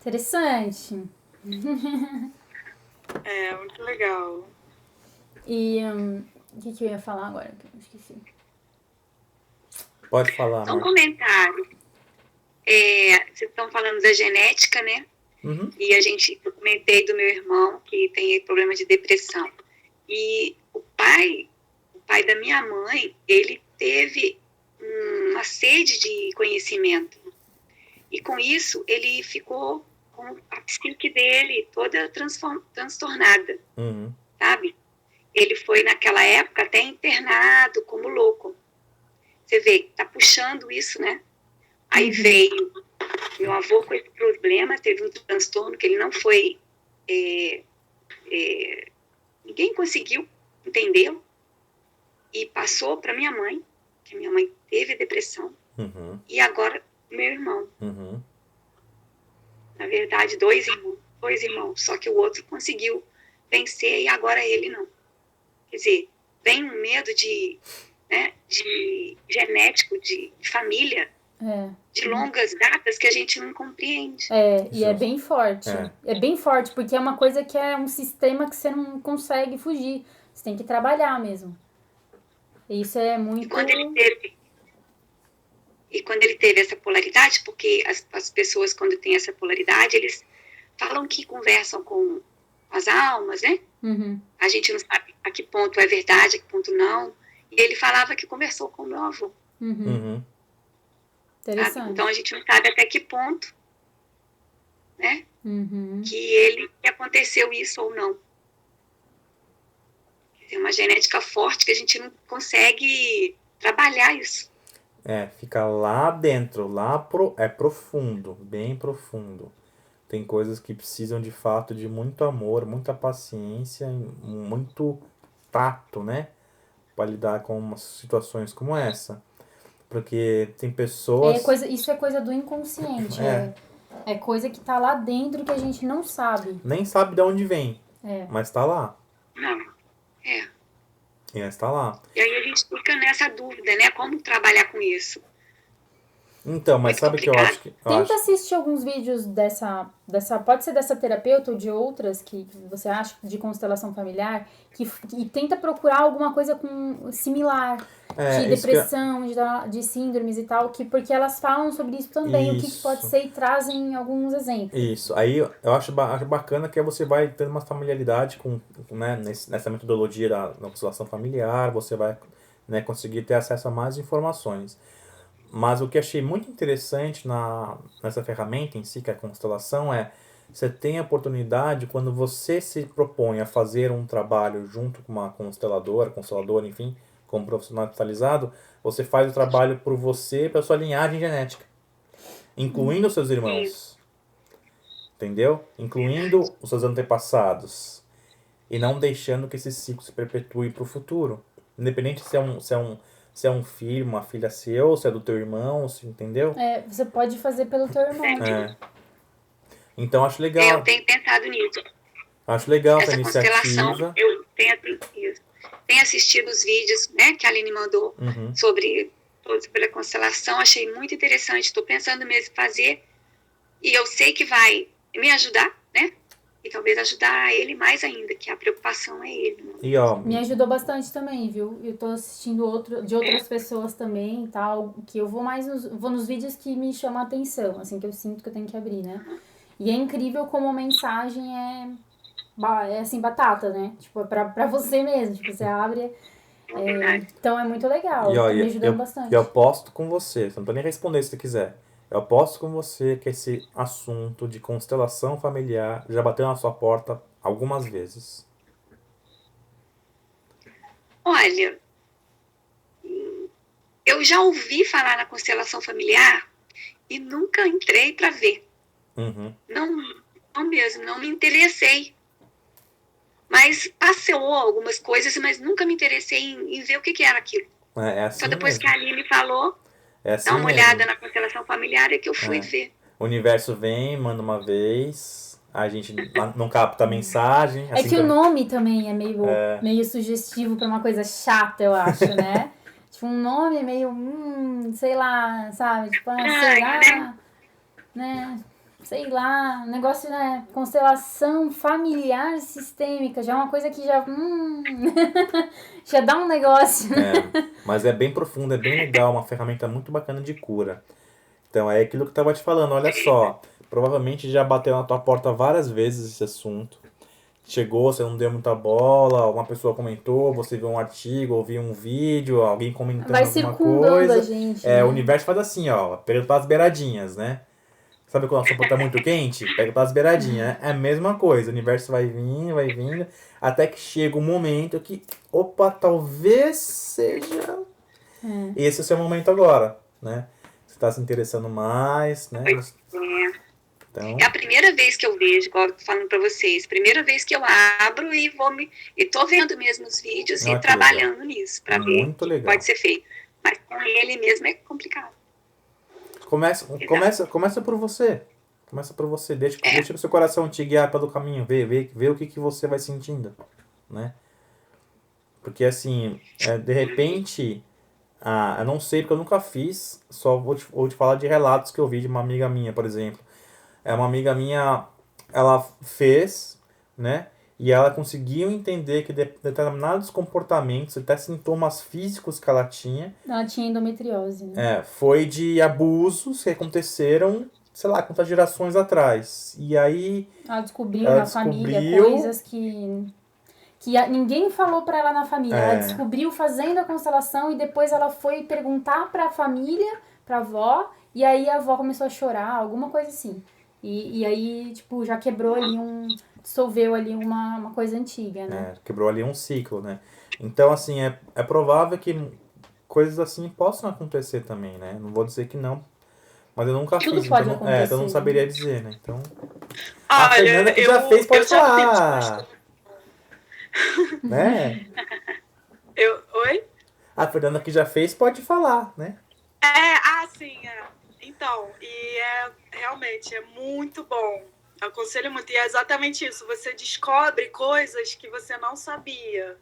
Interessante. É, muito legal. E o que eu ia falar agora? Que eu esqueci. Pode falar, Só um amor. comentário. Vocês estão falando da genética, né? Uhum. E eu comentei do meu irmão que tem problema de depressão. E o pai da minha mãe, ele teve uma sede de conhecimento. E com isso, ele ficou com a psique dele toda transtornada, Uhum. sabe? Ele foi, naquela época, até internado como louco. Você vê, tá puxando isso, né? Aí veio meu avô com esse problema, teve um transtorno que ele não foi... ninguém conseguiu entendê-lo. E passou para minha mãe, que minha mãe teve depressão. Uhum. E agora, meu irmão. Uhum. Na verdade, dois irmãos. Só que o outro conseguiu vencer e agora ele não. Quer dizer, vem um medo de genético, de família, de longas datas que a gente não compreende. E é bem forte. É bem forte, porque é uma coisa que é um sistema que você não consegue fugir. Você tem que trabalhar mesmo. Isso é muito... E quando ele teve essa polaridade, porque as pessoas, quando têm essa polaridade, eles falam que conversam com as almas, né? Uhum. A gente não sabe a que ponto é verdade, a que ponto não. E ele falava que conversou com o meu avô. Uhum. Interessante. Então a gente não sabe até que ponto, né? Uhum. Que aconteceu isso ou não. É uma genética forte que a gente não consegue trabalhar isso. Fica lá dentro, é profundo, bem profundo. Tem coisas que precisam de fato de muito amor, muita paciência, muito tato, né? Para lidar com umas situações como essa. Porque tem pessoas... Isso é coisa do inconsciente. É coisa que tá lá dentro que a gente não sabe. Nem sabe de onde vem, mas tá lá. Não, Está lá. E aí a gente fica nessa dúvida, né? Como trabalhar com isso? Então, mas Muito sabe o que eu acho que... Tenta assistir alguns vídeos dessa... Pode ser dessa terapeuta ou de outras que você acha de constelação familiar, e tenta procurar alguma coisa similar, de depressão, de síndromes e tal, porque elas falam sobre isso também, o que pode ser, e trazem alguns exemplos. Isso. Aí eu acho bacana que você vai tendo uma familiaridade com, né, nessa metodologia da constelação familiar, você vai, né, conseguir ter acesso a mais informações. Mas o que achei muito interessante nessa ferramenta em si, que é a constelação, você tem a oportunidade, quando você se propõe a fazer um trabalho junto com uma constelador, enfim, como profissional especializado, você faz o trabalho por você, pela sua linhagem genética, incluindo os seus irmãos, entendeu? Incluindo os seus antepassados, e não deixando que esse ciclo se perpetue para o futuro, independente se é um filho, uma filha seu, se é do teu irmão, entendeu? Você pode fazer pelo teu irmão. Então acho legal. Eu tenho pensado nisso. Acho legal essa constelação. iniciativa. Eu tenho assistido os vídeos, né, que a Aline mandou sobre a constelação. Achei muito interessante. Estou pensando mesmo em fazer. E eu sei que vai me ajudar, né? E talvez ajudar ele mais ainda, que a preocupação é ele. Né? E, ó, me ajudou bastante também, viu? Eu tô assistindo de outras pessoas também e tal, que eu vou nos vídeos que me chamam a atenção, assim, que eu sinto que eu tenho que abrir, né? E é incrível como a mensagem é assim, batata, né? Tipo, é pra você mesmo, tipo, você abre... então é muito legal, e, ó, tá me ajudando bastante. E eu aposto com você não tô nem respondendo se você quiser. Eu aposto com você que esse assunto de constelação familiar já bateu na sua porta algumas vezes. Olha, eu já ouvi falar na constelação familiar e nunca entrei para ver. Uhum. Não mesmo, não me interessei. Mas passeou algumas coisas, mas nunca me interessei em ver o que era aquilo. É assim Só depois mesmo. que a Aline falou, É assim dá uma mesmo. olhada na constelação familiar, é que eu fui ver. O universo vem, manda uma vez, a gente não capta a mensagem. É assim que o como- nome também é meio sugestivo pra uma coisa chata, eu acho, né? Tipo, um nome meio, sei lá, sabe? Tipo, sei lá, né? Sei lá, negócio, né? Constelação familiar sistêmica, já é uma coisa que já, já dá um negócio. Mas é bem profundo, é bem legal, uma ferramenta muito bacana de cura. Então é aquilo que eu tava te falando, olha só. Provavelmente já bateu na tua porta várias vezes esse assunto. Chegou, você não deu muita bola, uma pessoa comentou, você viu um artigo, ouviu um vídeo, alguém comentando Vai alguma circundando coisa. a gente, né? O universo faz assim, ó, pega pelas beiradinhas, né? Sabe quando a sopa tá muito quente? Pega pelas beiradinhas, né? É a mesma coisa, o universo vai vindo, até que chega um momento que, opa, talvez seja esse o seu momento agora, né? Você tá se interessando mais, né? Então, É a primeira vez que eu vejo, igual eu tô falando pra vocês, primeira vez que eu abro e tô vendo mesmo os vídeos Ah, e que trabalhando nisso, pra ver Muito o que legal. pode ser feito. Mas com ele mesmo é complicado. Começa por você. Começa por você. Deixa o seu coração te guiar pelo caminho. Vê o que você vai sentindo, né? Porque assim, de repente, eu não sei porque eu nunca fiz, só vou te falar de relatos que eu vi de uma amiga minha, por exemplo. Uma amiga minha, ela fez, né? E ela conseguiu entender que determinados comportamentos, até sintomas físicos que ela tinha, Ela tinha endometriose, né? foi de abusos que aconteceram, sei lá, quantas gerações atrás. E aí Ela descobriu na família coisas que ninguém falou pra ela na família. Ela descobriu fazendo a constelação e depois ela foi perguntar pra família, pra avó, e aí a avó começou a chorar, alguma coisa assim. E aí, tipo, já quebrou ali dissolveu ali uma coisa antiga, né? Quebrou ali um ciclo, né? Então, assim, é provável que coisas assim possam acontecer também, né? Não vou dizer que não, mas eu nunca Tudo fiz, pode então acontecer, eu não saberia dizer, né? Então, Olha, a Fernanda que já fez pode já fiz falar, né? Oi? A Fernanda que já fez pode falar, né? Sim. Então, realmente é muito bom. Eu aconselho muito. E é exatamente isso. Você descobre coisas que você não sabia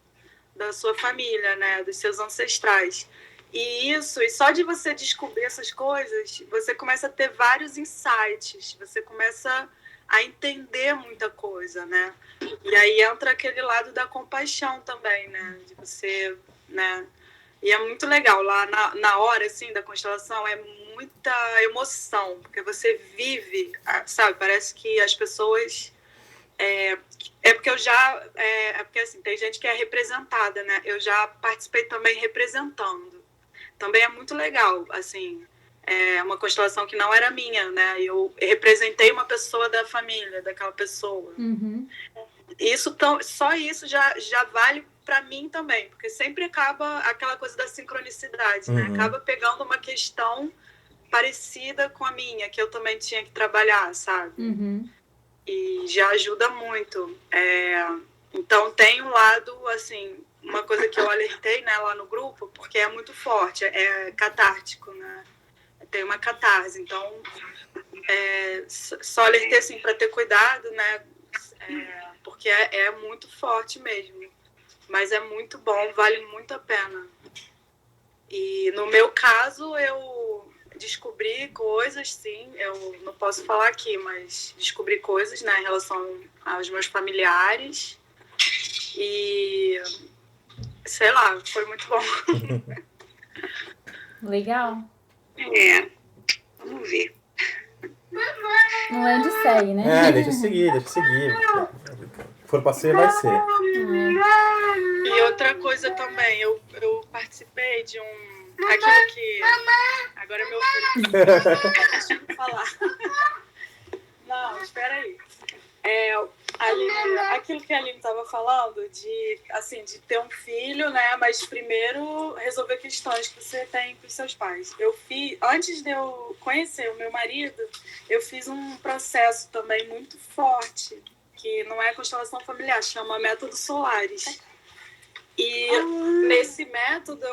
da sua família, né? Dos seus ancestrais. E só de você descobrir essas coisas, você começa a ter vários insights. Você começa a entender muita coisa, né? E aí entra aquele lado da compaixão também, né? De você, né? E é muito legal. Lá na hora, assim, da constelação, é muita emoção, porque você vive, sabe? Parece que as pessoas... porque porque, assim, tem gente que é representada, né? Eu já participei também representando. Também é muito legal, assim... É uma constelação que não era minha, né? Eu representei uma pessoa da família, daquela pessoa. Uhum. Só isso já vale para mim também, porque sempre acaba aquela coisa da sincronicidade, né? Acaba pegando uma questão parecida com a minha, que eu também tinha que trabalhar, sabe? Uhum. E já ajuda muito. Então tem um lado, assim, uma coisa que eu alertei, né, lá no grupo, porque é muito forte, é catártico, né? Tem uma catarse, então só alertei assim para ter cuidado, né? Porque é muito forte mesmo, mas é muito bom, vale muito a pena. E no meu caso eu descobri coisas, sim, eu não posso falar aqui, mas descobri coisas, né, em relação aos meus familiares e sei lá, foi muito bom. Legal. Vamos ver. Não é onde segue, né? Deixa eu seguir. For pra ser, vai ser. E outra coisa também, eu participei de aquilo que... Agora é meu filho. Deixa eu falar. Não, espera aí. Aquilo que a Aline estava falando, de ter um filho, né? Mas primeiro resolver questões que você tem com os seus pais. Antes de eu conhecer o meu marido, eu fiz um processo também muito forte, que não é constelação familiar, chama Método Solares. E nesse método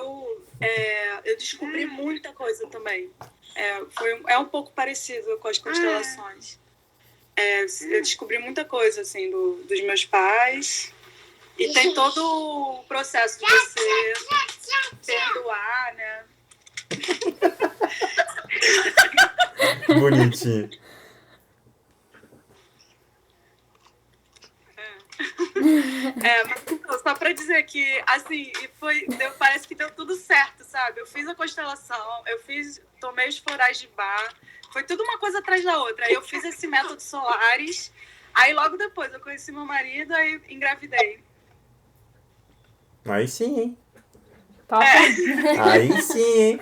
eu descobri muita coisa também. É um pouco parecido com as constelações. Eu descobri muita coisa assim dos meus pais. E tem todo o processo de você perdoar, né? Bonitinho. Mas então, só pra dizer que, assim, parece que deu tudo certo, sabe? Eu fiz a constelação, tomei os florais de bar, foi tudo uma coisa atrás da outra. Aí eu fiz esse método Solaris, aí logo depois eu conheci meu marido, aí engravidei. Aí sim, hein? Papo. Aí sim, hein?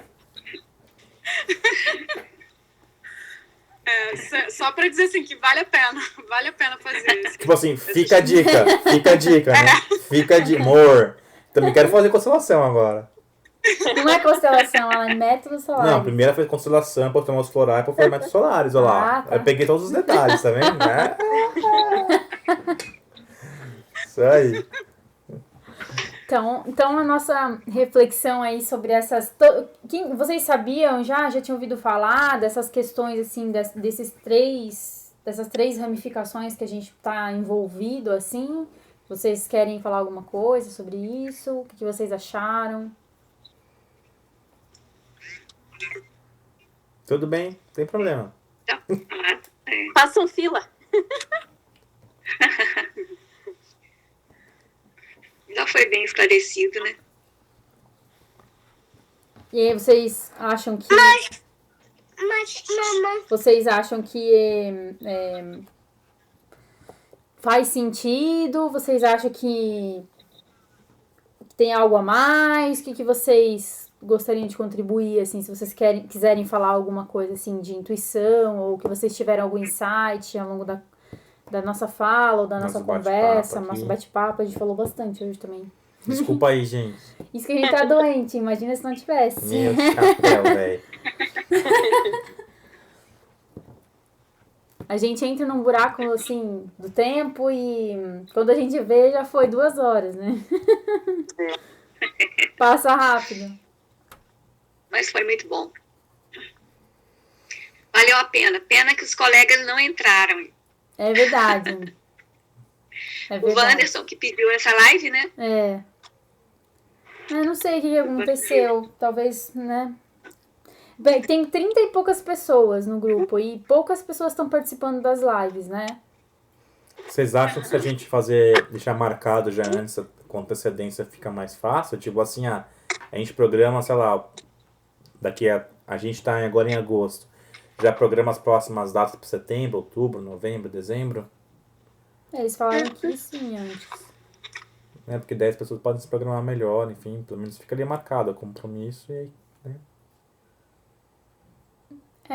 Só pra dizer assim que vale a pena fazer isso. Tipo assim, fica a dica, né? Fica de amor. Também quero fazer constelação agora. Não é constelação, ela é método solar. Não, primeiro foi constelação, depois tomar os florais, depois foi métodos solares, olha lá. Ah, tá. Eu peguei todos os detalhes, tá vendo? Isso aí. Então a nossa reflexão aí sobre essas... Vocês sabiam já tinham ouvido falar dessas questões, assim, dessas três ramificações que a gente tá envolvido, assim? Vocês querem falar alguma coisa sobre isso? O que vocês acharam? Tudo bem, não tem problema. Façam fila. Já foi bem esclarecido, né? E aí vocês acham que... Vocês acham que faz sentido? Vocês acham que tem algo a mais? O que vocês gostariam de contribuir, assim, se vocês quiserem falar alguma coisa, assim, de intuição, ou que vocês tiveram algum insight ao longo da nossa fala, ou da nossa conversa, nosso bate-papo, a gente falou bastante hoje também. Desculpa aí, gente. Isso que a gente tá doente, imagina se não tivesse. Meu chapéu, velho. A gente entra num buraco, assim, do tempo e quando a gente vê, já foi 2 horas, né? Passa rápido. Mas foi muito bom. Valeu a pena. Pena que os colegas não entraram. É verdade. O Wanderson que pediu essa live, né? Eu não sei o que aconteceu. Talvez, né? Bem, tem 30 e poucas pessoas no grupo e poucas pessoas estão participando das lives, né? Vocês acham que se a gente deixar marcado já antes, com antecedência, fica mais fácil? Tipo assim, a gente programa, sei lá, a gente tá agora em agosto. Já programa as próximas datas para setembro, outubro, novembro, dezembro? Eles falaram que sim antes. Porque 10 pessoas podem se programar melhor, enfim, pelo menos fica ali marcado o compromisso e aí, né?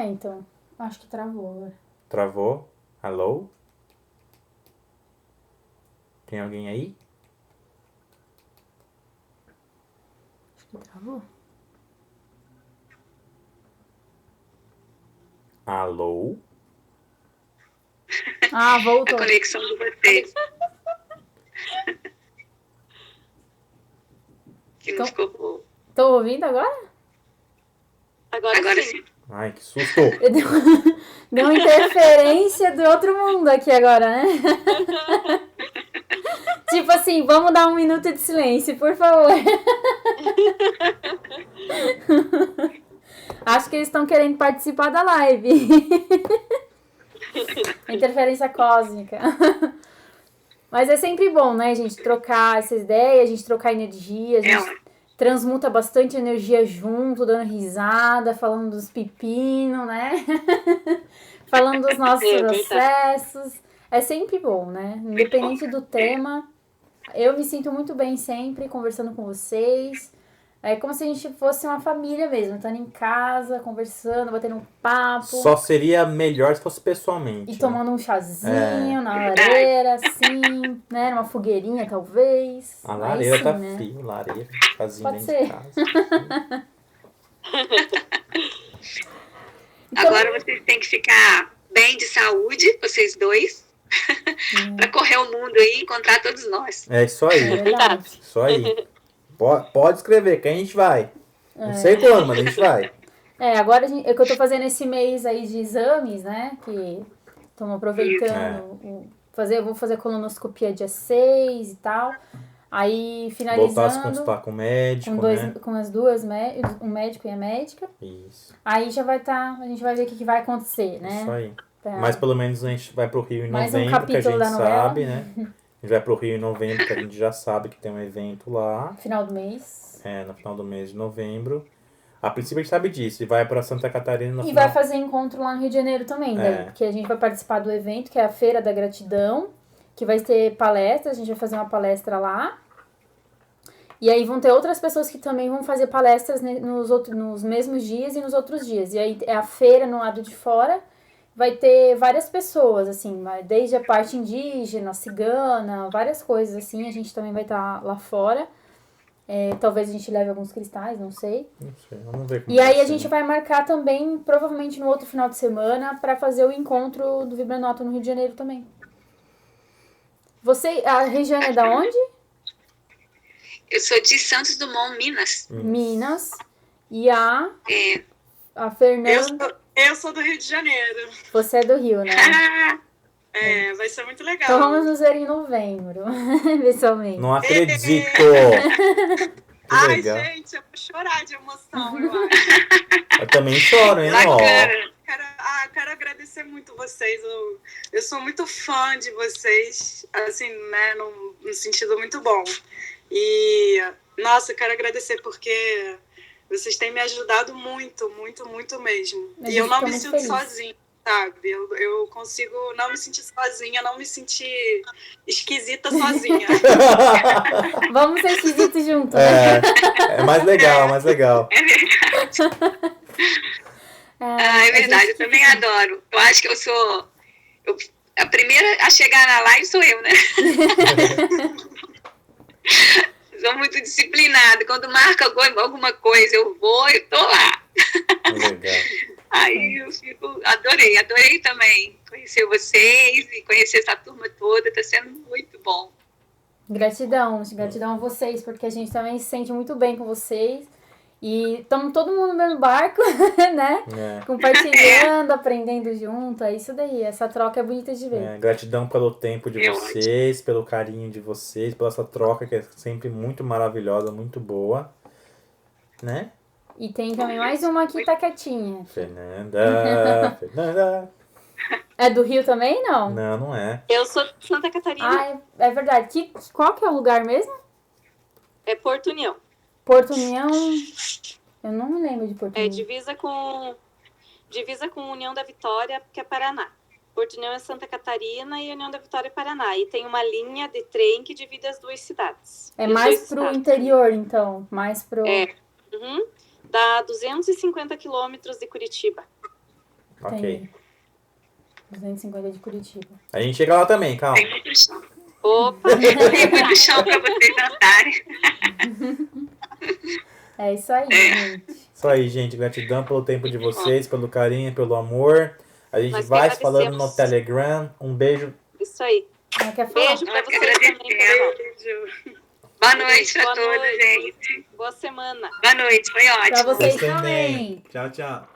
Então, acho que travou agora. Travou? Alô? Tem alguém aí? Acho que travou. Alô? Ah, voltou. A conexão de vocês. Que não ficou. Tô ouvindo agora? Agora sim. Ai, que susto! Deu uma interferência do outro mundo aqui agora, né? Tipo assim, vamos dar 1 minuto de silêncio, por favor. Acho que eles estão querendo participar da live. Interferência cósmica. Mas é sempre bom, né, a gente trocar essas ideias, a gente trocar energia, a gente transmuta bastante energia junto, dando risada, falando dos pepinos, né? Falando dos nossos processos. É sempre bom, né? Independente do tema, eu me sinto muito bem sempre conversando com vocês. É como se a gente fosse uma família mesmo, estando em casa, conversando, batendo um papo. Só seria melhor se fosse pessoalmente. E tomando um chazinho na lareira, assim, né? Numa fogueirinha, talvez. A lareira sim, tá né? frio, lareira, chazinho Pode dentro ser. de casa. Então, Agora vocês têm que ficar bem de saúde, vocês dois, para correr o mundo aí e encontrar todos nós. É isso aí, é verdade. isso aí. Pode escrever, que a gente vai. Não sei quando, mas a gente vai. Agora é que eu tô fazendo esse mês aí de exames, né? Que estamos aproveitando. Vou fazer colonoscopia dia 6 e tal. Aí, finalizando... Voltar a se consultar com o médico, com as duas, um médico e a médica. Isso. Aí já vai a gente vai ver o que vai acontecer, né? Isso aí. Tá. Mas pelo menos a gente vai pro Rio em Mais novembro, um que a capítulo gente da novela. sabe, né? A gente vai pro Rio em novembro, que a gente já sabe que tem um evento lá. Final do mês. No final do mês de novembro. A princípio a gente sabe disso. E vai pra Santa Catarina no E final. vai fazer encontro lá no Rio de Janeiro também, daí. Porque a gente vai participar do evento, que é a Feira da Gratidão. Que vai ter palestras, a gente vai fazer uma palestra lá. E aí vão ter outras pessoas que também vão fazer palestras nos mesmos dias e nos outros dias. E aí é a feira no lado de fora, vai ter várias pessoas, assim, desde a parte indígena, cigana, várias coisas assim, a gente também vai estar lá fora. Talvez a gente leve alguns cristais, não sei. Não sei, vamos ver como E aí vai a gente vai marcar também, provavelmente no outro final de semana, para fazer o encontro do Vibranoto no Rio de Janeiro também. A Regiane é da onde? Eu sou de Santos Dumont, Minas. Minas. E a Eu Fernanda... eu sou do Rio de Janeiro. Você é do Rio, né? Vai ser muito legal. Então vamos nos ver em novembro, pessoalmente. Não acredito! Que Ai, legal. gente, eu vou chorar de emoção, eu acho. Eu também choro, hein, ó. Quero agradecer muito vocês. Eu sou muito fã de vocês, assim, né, num sentido muito bom. E, nossa, quero agradecer porque vocês têm me ajudado muito, muito, muito mesmo. E eu não me sinto sozinha, sabe? Eu consigo não me sentir sozinha, não me sentir esquisita sozinha. Vamos ser esquisitos juntos, né? É mais legal, mais legal. É verdade. É verdade, eu também adoro. Eu acho que a primeira a chegar na live sou eu, né? Sou muito disciplinada. Quando marca alguma coisa, eu tô lá. Legal. Aí eu adorei também conhecer vocês e conhecer essa turma toda, tá sendo muito bom. Gratidão a vocês, porque a gente também se sente muito bem com vocês. E estamos todo mundo no mesmo barco, né? Compartilhando, aprendendo junto. É isso daí. Essa troca é bonita de ver. Gratidão pelo tempo de vocês, pelo carinho de vocês, pela essa troca que é sempre muito maravilhosa, muito boa. Né? E tem também mais uma aqui, tá quietinha. Fernanda. É do Rio também, não? Não, não é. Eu sou de Santa Catarina. É verdade. Qual que é o lugar mesmo? É Porto União. Porto União... Eu não me lembro de Porto União. Divisa com União da Vitória, que é Paraná. Porto União é Santa Catarina e União da Vitória é Paraná. E tem uma linha de trem que divide as duas cidades. É mais pro interior, então? Mais pro... Dá 250 quilômetros de Curitiba. Ok. Entendi. 250 de Curitiba. A gente chega lá também, calma. Tem muito chão. Opa! Tem muito chão pra vocês andarem. É isso aí, gente. Isso aí, gente. Gratidão pelo tempo de vocês, pelo carinho, pelo amor. A gente Nós vai que se falando no agradecemos. Telegram. Um beijo. Isso aí. Quer falar? Beijo pra vocês também, pessoal. Boa noite pra Boa todos, noite. gente. Boa semana. Boa noite, foi ótimo. Pra vocês Vocês também. Tchau, tchau.